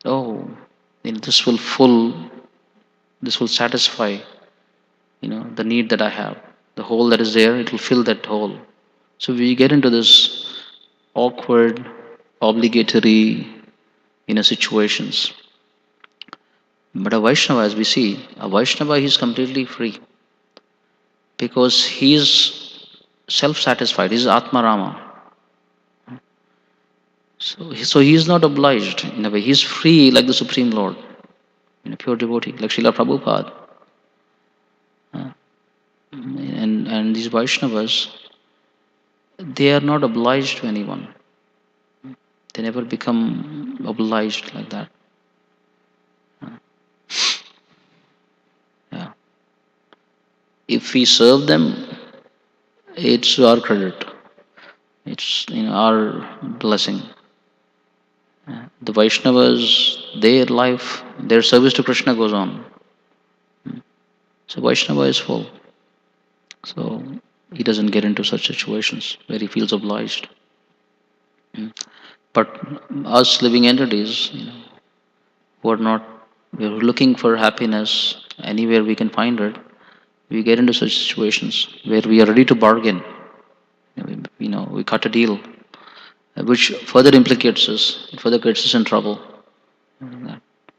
oh, this will satisfy, the need that I have. The hole that is there, it will fill that hole. So we get into this awkward, obligatory, situations. But a Vaishnava, as we see, a Vaishnava is completely free because he is self-satisfied. He is Atma Rama. So he is not obliged in a way. He is free like the Supreme Lord, pure devotee, like Srila Prabhupada. And these Vaishnavas, they are not obliged to anyone. They never become obliged like that. Yeah. If we serve them, it's our credit. It's our blessing. The Vaishnavas, their life, their service to Krishna goes on. So Vaishnava is full. So he doesn't get into such situations where he feels obliged. But us living entities, who are not, we're looking for happiness anywhere we can find it, we get into such situations where we are ready to bargain. We cut a deal, which further implicates us, it further gets us in trouble.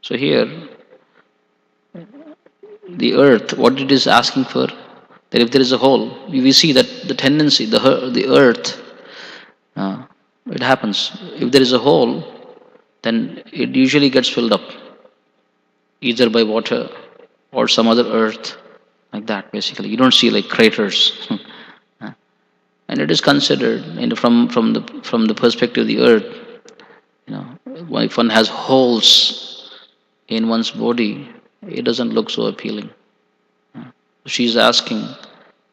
So here, the earth, what it is asking for, that if there is a hole, we see that the tendency, the earth, it happens. If there is a hole, then it usually gets filled up, either by water or some other earth, like that. Basically, you don't see like craters, and it is considered, from the perspective of the earth, if one has holes in one's body, it doesn't look so appealing. She's asking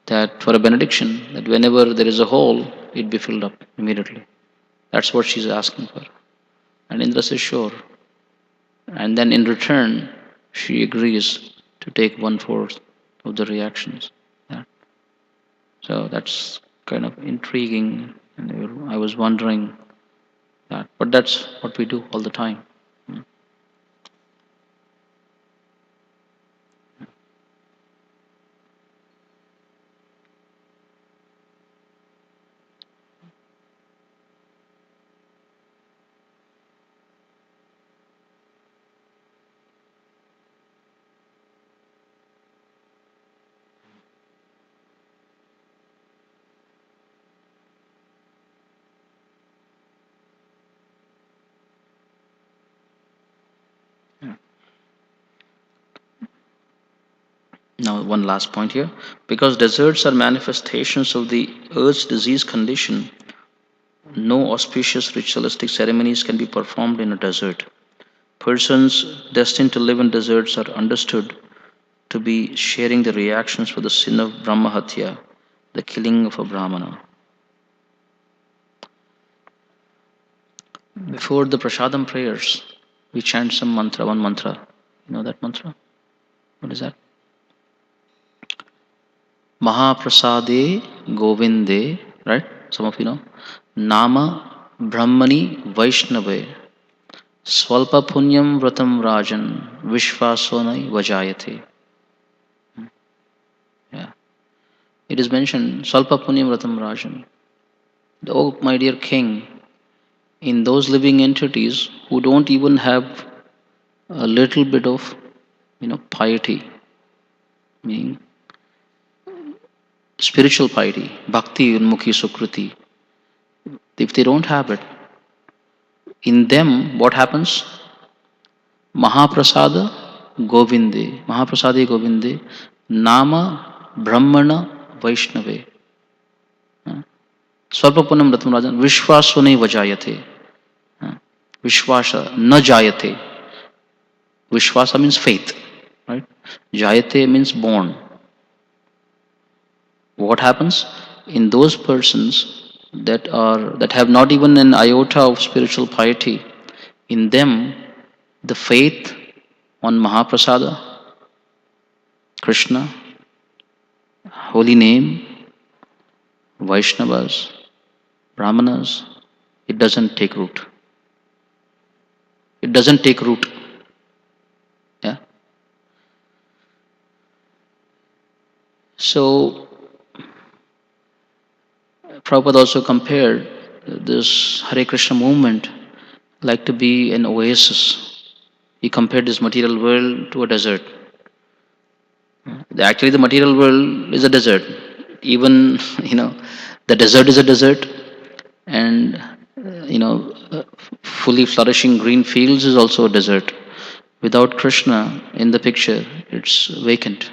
that for a benediction, that whenever there is a hole, it be filled up immediately. That's what she's asking for. And Indra says, sure. And then in return, she agrees to take 1/4 of the reactions. Yeah. So that's kind of intriguing. And I was wondering that. But that's what we do all the time. Now, one last point here. Because deserts are manifestations of the earth's disease condition, no auspicious ritualistic ceremonies can be performed in a desert. Persons destined to live in deserts are understood to be sharing the reactions for the sin of Brahmahatya, the killing of a Brahmana. Before the Prasadam prayers, we chant some mantra, one mantra. You know that mantra? What is that? Mahaprasade Govinde, right? Some of you know. Nama Brahmani Vaishnave Swalpa Punyam Vratam Rajan Vishvasonai Vajayate. Yeah. It is mentioned, Swalpa Punyam Vratam Rajan. Oh, my dear king, in those living entities who don't even have a little bit of, piety, meaning spiritual piety, bhakti, unmukhi, sukruti, if they don't have it, in them, what happens? Mahaprasada Govinde, Nama Brahmana Vaishnave. Swarpapunam Ratam Rajan, Vishwasune Vajayate. Vishwasa, na Jayate. Vishwasa means faith, right? Jayate means born. What happens? In those persons that have not even an iota of spiritual piety, in them the faith on Mahaprasada, Krishna, holy name, Vaishnavas, Brahmanas, it doesn't take root. It doesn't take root. Yeah. So Prabhupada also compared this Hare Krishna movement like to be an oasis. He compared this material world to a desert. Actually, the material world is a desert. Even the desert is a desert, and fully flourishing green fields is also a desert. Without Krishna in the picture, it's vacant.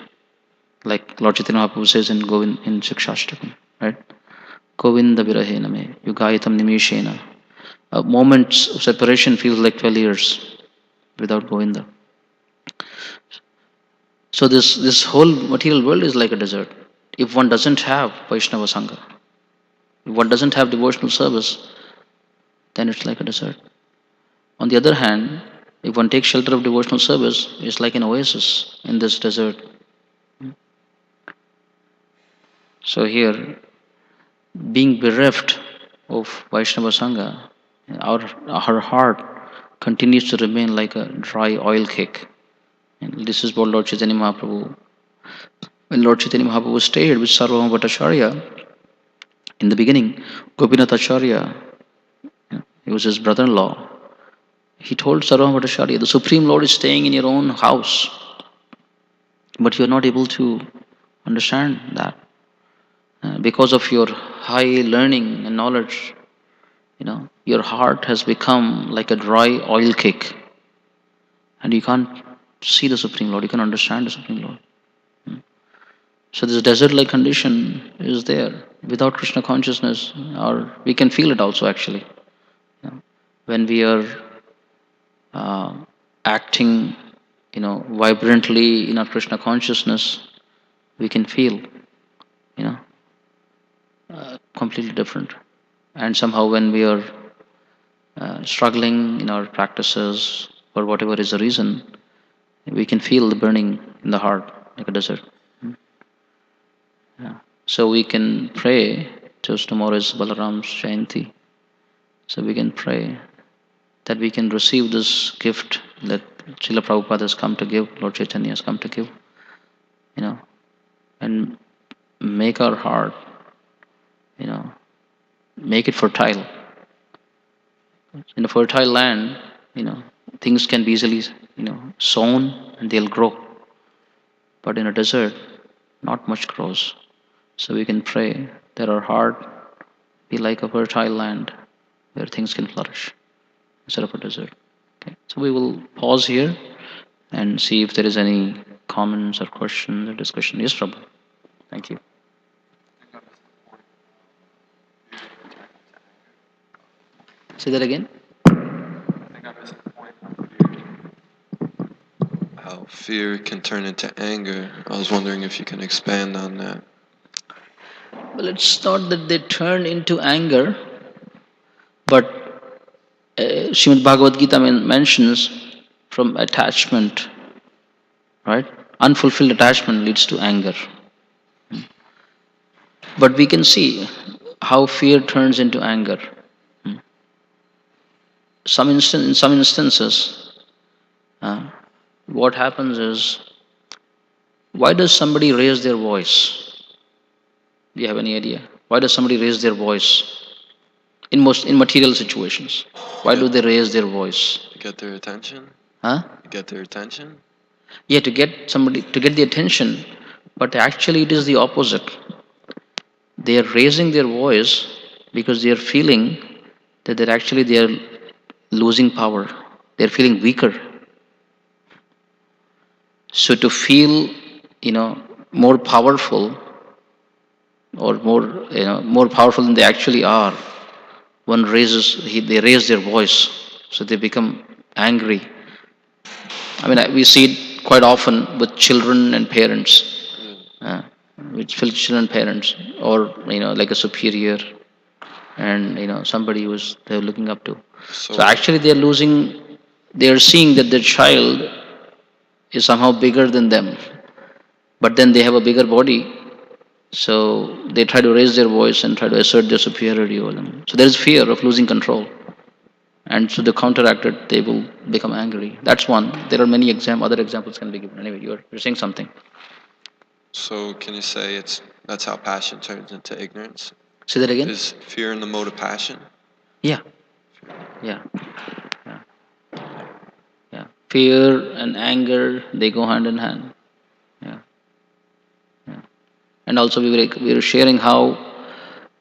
Like Lord Chaitanya Mahaprabhu says in Govind in Shikshashtakam, right? Govinda virahena me yugayitam nimishena. A moment's separation feels like 12 years without Govinda. So this whole material world is like a desert. If one doesn't have Vaishnava Sangha, if one doesn't have devotional service, then it's like a desert. On the other hand, if one takes shelter of devotional service, it's like an oasis in this desert. So here, being bereft of Vaishnava Sangha, our heart continues to remain like a dry oil cake. And this is what Lord Chaitanya Mahaprabhu, when Lord Chaitanya Mahaprabhu stayed with Sarvabhauma Bhattacharya, in the beginning, Gopinath Acharya, he was his brother-in-law, he told Sarvabhauma Bhattacharya, the Supreme Lord is staying in your own house, but you are not able to understand that. Because of your high learning and knowledge, your heart has become like a dry oil cake, and you can't see the Supreme Lord, you can understand the Supreme Lord. So this desert-like condition is there without Krishna consciousness, or we can feel it also actually. When we are acting, vibrantly in our Krishna consciousness, we can feel, you know, completely different. And somehow when we are struggling in our practices for whatever is the reason, we can feel the burning in the heart like a desert. Yeah. So we can pray. Just tomorrow is Balaram's Jayanti. So we can pray that we can receive this gift that Srila Prabhupada has come to give, Lord Chaitanya has come to give, and make our heart, make it fertile. In a fertile land, things can be easily, sown and they'll grow. But in a desert, not much grows. So we can pray that our heart be like a fertile land where things can flourish instead of a desert. Okay. So we will pause here and see if there is any comments or questions or discussion. Yes, Prabhu. Thank you. Say that again. How fear can turn into anger. I was wondering if you can expand on that. Well, it's not that they turn into anger, but Srimad Bhagavad Gita mentions from attachment, right? Unfulfilled attachment leads to anger. But we can see how fear turns into anger. In some instances, what happens is, why does somebody raise their voice? Do you have any idea? Why does somebody raise their voice in material situations? Why do they raise their voice? To get their attention? Huh? To get their attention? Yeah, to get the attention, but actually it is the opposite. They are raising their voice because they are feeling that they are losing power. They are feeling weaker. So to feel, more powerful, or more powerful than they actually are, they raise their voice, so they become angry. I mean, we see it quite often with children and parents, uh, with children and parents, or like a superior, and somebody who's they're looking up to. So actually, they're seeing that their child is somehow bigger than them, but then they have a bigger body, so they try to raise their voice and try to assert their superiority over them. So there is fear of losing control, and so to counteract it, they will become angry. That's one. There are many other examples can be given. Anyway, you're saying something. So can you say that's how passion turns into ignorance? Say that again. Is fear in the mode of passion? Yeah, yeah, yeah, yeah. Fear and anger, they go hand in hand. Yeah, yeah. And also we were sharing how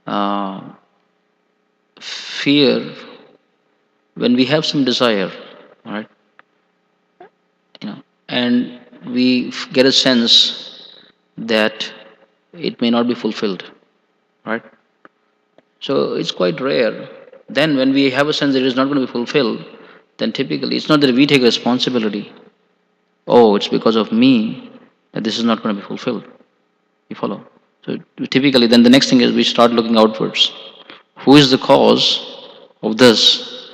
uh, fear, when we have some desire, right? And we get a sense that it may not be fulfilled, right? So it's quite rare. Then when we have a sense that it is not going to be fulfilled, then typically it's not that we take responsibility. Oh, it's because of me that this is not going to be fulfilled. You follow? So typically, then the next thing is we start looking outwards. Who is the cause of this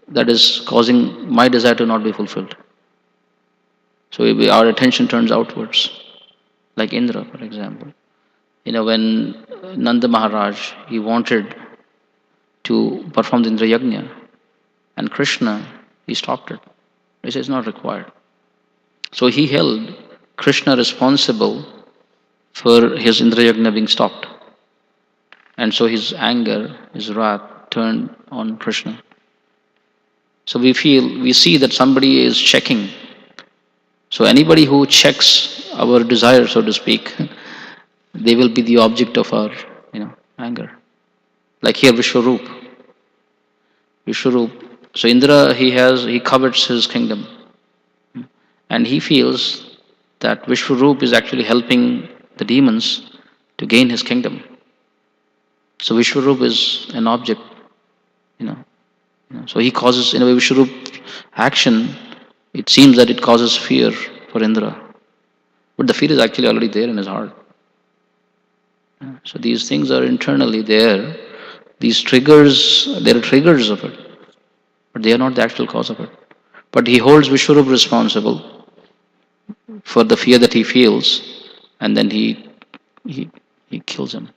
that is causing my desire to not be fulfilled? So our attention turns outwards, like Indra, for example. When Nanda Maharaj, he wanted to perform the Indra Yajna, and Krishna, he stopped it. He said it's not required. So he held Krishna responsible for his Indra Yajna being stopped. And so his anger, his wrath turned on Krishna. So we see that somebody is checking. So anybody who checks our desire, so to speak, they will be the object of our, anger. Like here, Vishwaroop. Vishwaroop. So Indra, he covets his kingdom, and he feels that Vishwaroop is actually helping the demons to gain his kingdom. So Vishwaroop is an object, you know. So he causes, in a way, Vishwaroop action. It seems that it causes fear for Indra, but the fear is actually already there in his heart. So these things are internally there. These triggers, they are triggers of it, but they are not the actual cause of it. But he holds Vishwarup responsible for the fear that he feels, and then he he kills him.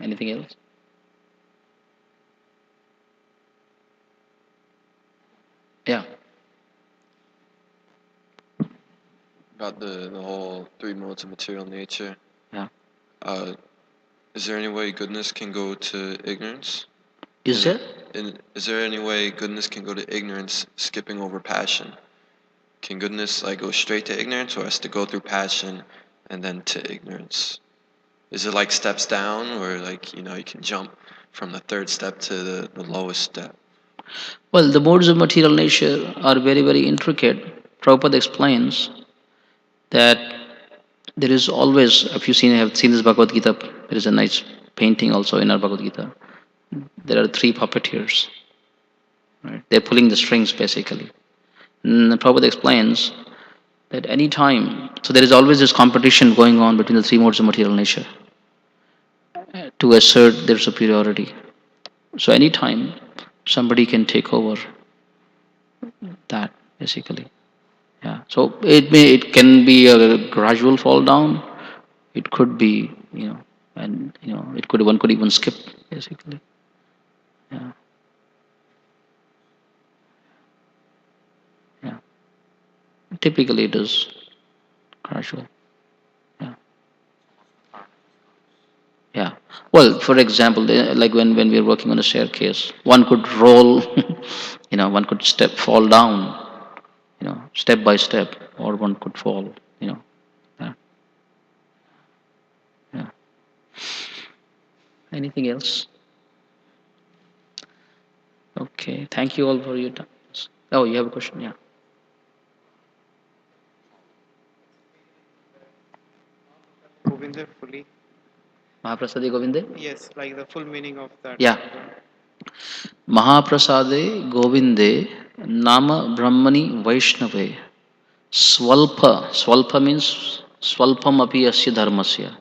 Anything else? Yeah. About the whole three modes of material nature. Yeah. Uh, is there any way goodness can go to ignorance? Is there? Is there any way goodness can go to ignorance, skipping over passion? Can goodness like go straight to ignorance, or has to go through passion and then to ignorance? Is it like steps down, or like you can jump from the third step to the lowest step? Well, the modes of material nature are very, very intricate. Prabhupada explains that there is always, if you have seen this Bhagavad Gita, there is a nice painting also in our Bhagavad Gita. There are three puppeteers. Right? They're pulling the strings basically. And Prabhupada explains that any time, so there is always this competition going on between the three modes of material nature to assert their superiority. So anytime somebody can take over that basically. Yeah. So it can be a gradual fall down. It could be, and it could one could even skip basically. Yeah. Yeah. Typically it is gradual. Yeah. Yeah. Well, for example, like when we are working on a staircase, one could roll, one could fall down, step by step, or one could fall, you know. Yeah. Yeah. Anything else? Okay. Thank you all for your time. Oh, you have a question? Yeah. Govinde fully. Mahaprasade Govinde? Yes, like the full meaning of that. Yeah. Mahaprasade Govinde Nama Brahmani Vaishnave Swalpa means Swalpam api asya dharmasya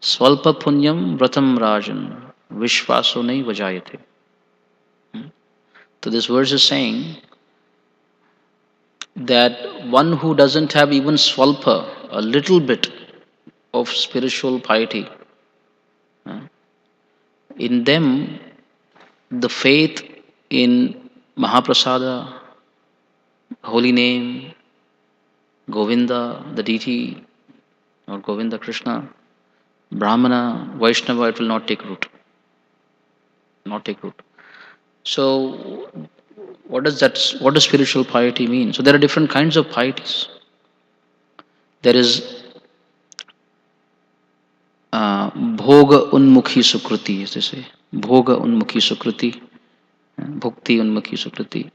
Swalpa punyam vratam rajan Vishwaso nahi vajayate. So this verse is saying that one who doesn't have even swalpa, a little bit of spiritual piety, in them the faith in Mahaprasada, holy name, Govinda, the deity, or Govinda Krishna, Brahmana, Vaishnava, it will not take root. Not take root. So, what does spiritual piety mean? So, there are different kinds of pieties. There is Bhoga Unmukhi Sukruti, as they say. Bhoga Unmukhi Sukruti, Bhukti Unmukhi Sukruti,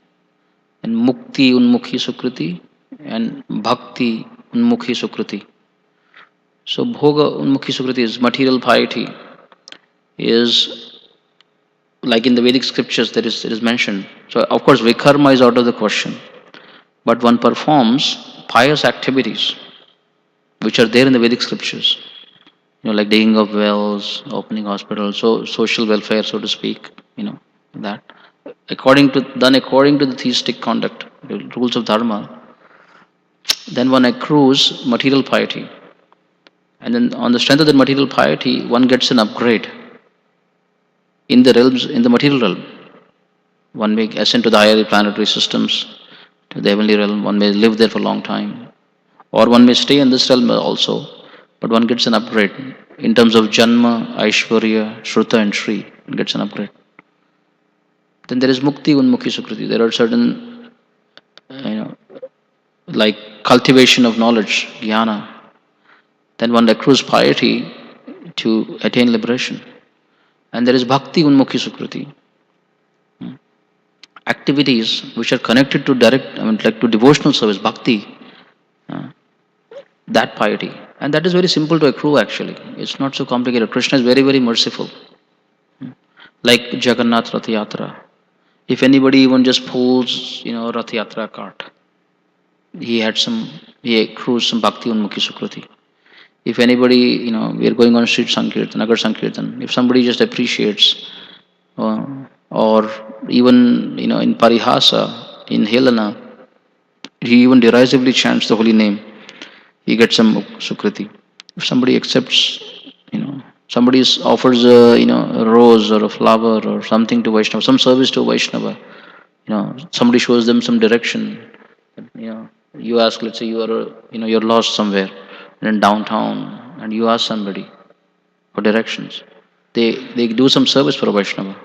and Mukti Unmukhi Sukruti, and Bhakti Unmukhi Sukruti. So, Bhoga Unmukhi Sukruti is material piety, is like in the Vedic scriptures that is mentioned. So, of course, Vikarma is out of the question, but one performs pious activities which are there in the Vedic scriptures. Like digging of wells, opening hospitals, so social welfare, so to speak. That according to the theistic conduct, the rules of dharma, then one accrues material piety, and then on the strength of that material piety, one gets an upgrade in the realms, in the material realm. One may ascend to the higher planetary systems, to the heavenly realm. One may live there for a long time, or one may stay in this realm also, but one gets an upgrade in terms of Janma, Aishwarya, Shruta, and Shri. One gets an upgrade. Then there is Mukti, Unmukhi, Sukriti. There are certain, like cultivation of knowledge, Jnana. Then one accrues piety to attain liberation. And there is Bhakti, Unmukhi, Sukriti. Activities which are connected to like to devotional service, Bhakti, that piety. And that is very simple to accrue actually. It's not so complicated. Krishna is very, very merciful. Like Jagannath Rath Yatra. If anybody even just pulls, Rath Yatra cart, he accrues some Bhakti Unmukhi Sukriti. If anybody, we are going on street Sankirtan, Nagar Sankirtan, if somebody just appreciates, or even, in Parihasa, in Helena, he even derisively chants the holy name, he gets some Sukriti. If somebody accepts, somebody offers a rose or a flower or something to Vaishnava, some service to Vaishnava, somebody shows them some direction, you ask, let's say you are, you're lost somewhere in downtown, and you ask somebody for directions. They do some service for a Vaishnava.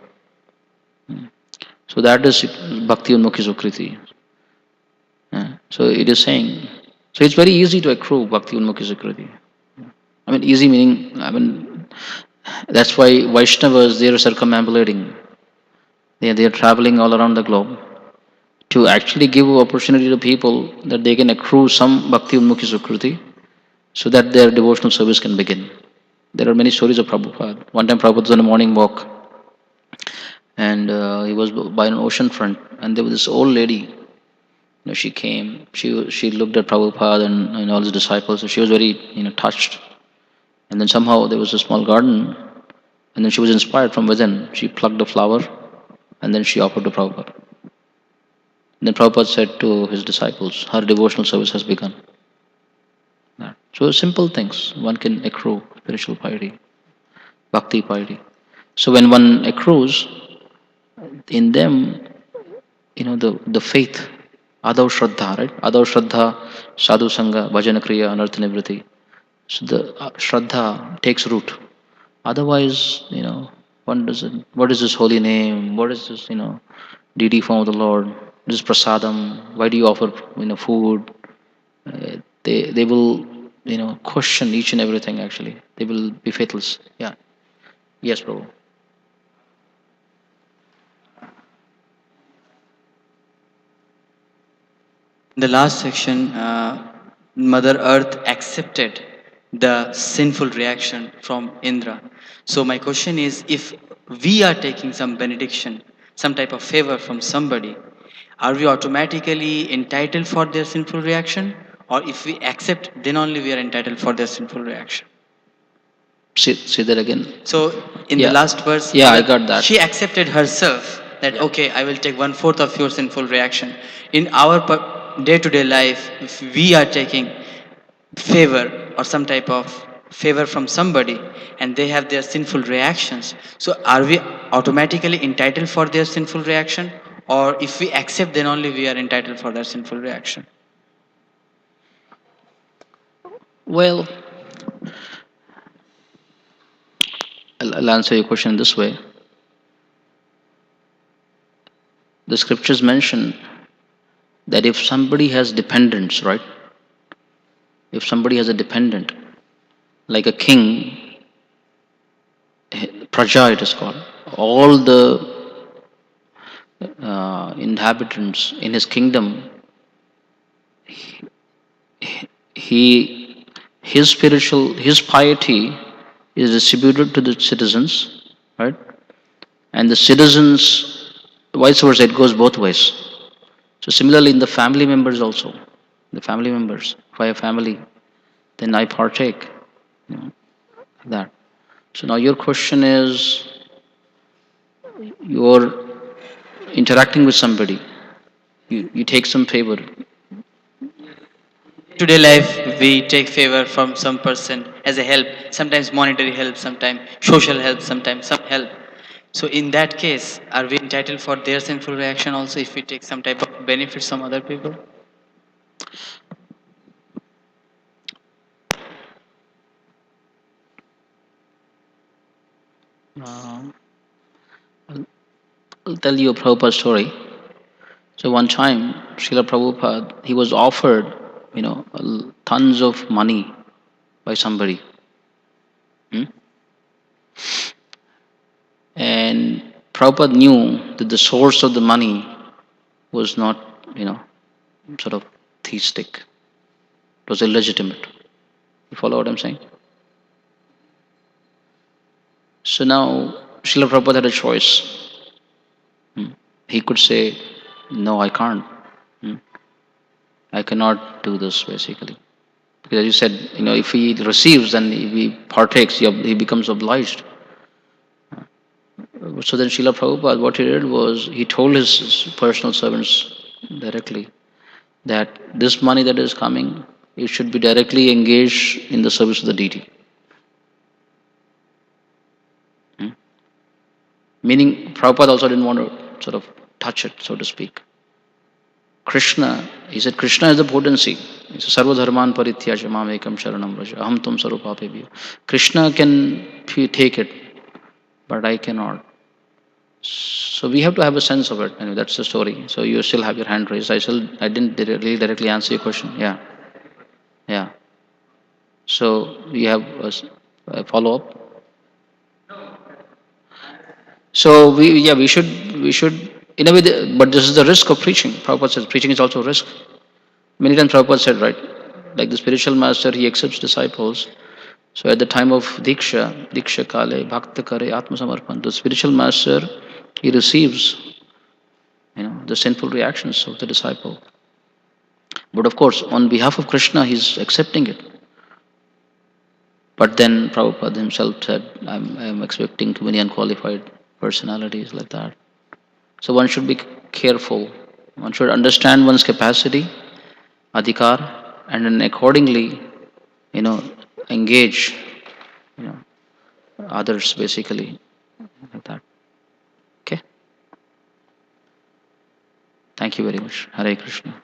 So that is Bhakti Unmukhi Sukriti. So it is saying, so it's very easy to accrue Bhakti Unmukhi Sukriti. Easy meaning, that's why Vaishnavas, they are circumambulating. They are traveling all around the globe to actually give opportunity to people that they can accrue some Bhakti Unmukhi Sukriti so that their devotional service can begin. There are many stories of Prabhupada. One time Prabhupada was on a morning walk, and he was by an ocean front, and there was this old lady. She came, she looked at Prabhupada and all his disciples, so she was very touched. And then somehow there was a small garden, and then she was inspired from within. She plucked a flower, and then she offered to Prabhupada. Then Prabhupada said to his disciples, her devotional service has begun. So simple things one can accrue spiritual piety, bhakti piety. So when one accrues in them, the faith, Adav Shraddha, right? Adav Shraddha, Sadhu Sangha, Bhajana Kriya, Anartha Nivriti. So the Shraddha takes root. Otherwise, what is this holy name? What is this, deity form of the Lord? This prasadam. Why do you offer, food? They will, question each and everything actually. They will be faithless. Yeah. Yes, Prabhu. In the last section, Mother Earth accepted the sinful reaction from Indra. So my question is, if we are taking some benediction, some type of favor from somebody, are we automatically entitled for their sinful reaction? Or if we accept, then only we are entitled for their sinful reaction? Say that again. So in the Yeah. last verse, Yeah, I got that. she accepted herself that Yeah. okay, I will take 1/4 of your sinful reaction. In our day-to-day life, if we are taking favor or some type of favor from somebody and they have their sinful reactions, so are we automatically entitled for their sinful reaction, or if we accept then only we are entitled for their sinful reaction? Well, I'll answer your question this way. The scriptures mention that if somebody has dependents, right? If somebody has a dependent, like a king, praja it is called, all the inhabitants in his kingdom, he his piety is distributed to the citizens, right? And the citizens, vice versa, it goes both ways. So similarly, in the family members also, the family members, if I have family, then I partake, you know, that. So now your question is, you're interacting with somebody, you take some favor. Today life we take favor from some person as a help, sometimes monetary help, sometimes social help, sometimes some help. So in that case, are we entitled for their sinful reaction also if we take some type of benefits from other people? Uh, I'll tell you a Prabhupada story. So one time, Srila Prabhupada, he was offered, tons of money by somebody. Hmm? And Prabhupada knew that the source of the money was not, sort of theistic. It was illegitimate. You follow what I'm saying? So now Srila Prabhupada had a choice. Hmm. He could say, no, I can't. Hmm. I cannot do this basically. Because as you said, if he receives, then if he partakes, he becomes obliged. So then Srila Prabhupada, what he did was, he told his personal servants directly that this money that is coming, it should be directly engaged in the service of the deity. Hmm? Meaning, Prabhupada also didn't want to sort of touch it, so to speak. Krishna, he said, Krishna is the potency. He said, Sarva dharman parityaja mam ekam sharanam vraja, aham tum sarupapebhyo. Krishna can take it, but I cannot. So we have to have a sense of it. That's the story. So you still have your hand raised. I didn't really directly answer your question. Yeah, yeah. So you have a follow up. So we should in a way. But this is the risk of preaching. Prabhupada says preaching is also a risk. Many times Prabhupada said, right, like the spiritual master, he accepts disciples. So at the time of Diksha Kale, Bhakta Kare, Atma Samarpan, the spiritual master, he receives, the sinful reactions of the disciple. But of course, on behalf of Krishna, he's accepting it. But then Prabhupada himself said, I'm expecting too many unqualified personalities like that. So one should be careful. One should understand one's capacity, adhikar, and then accordingly, you know, engage, you know, others basically like that. Okay. Thank you very much. Hare Krishna.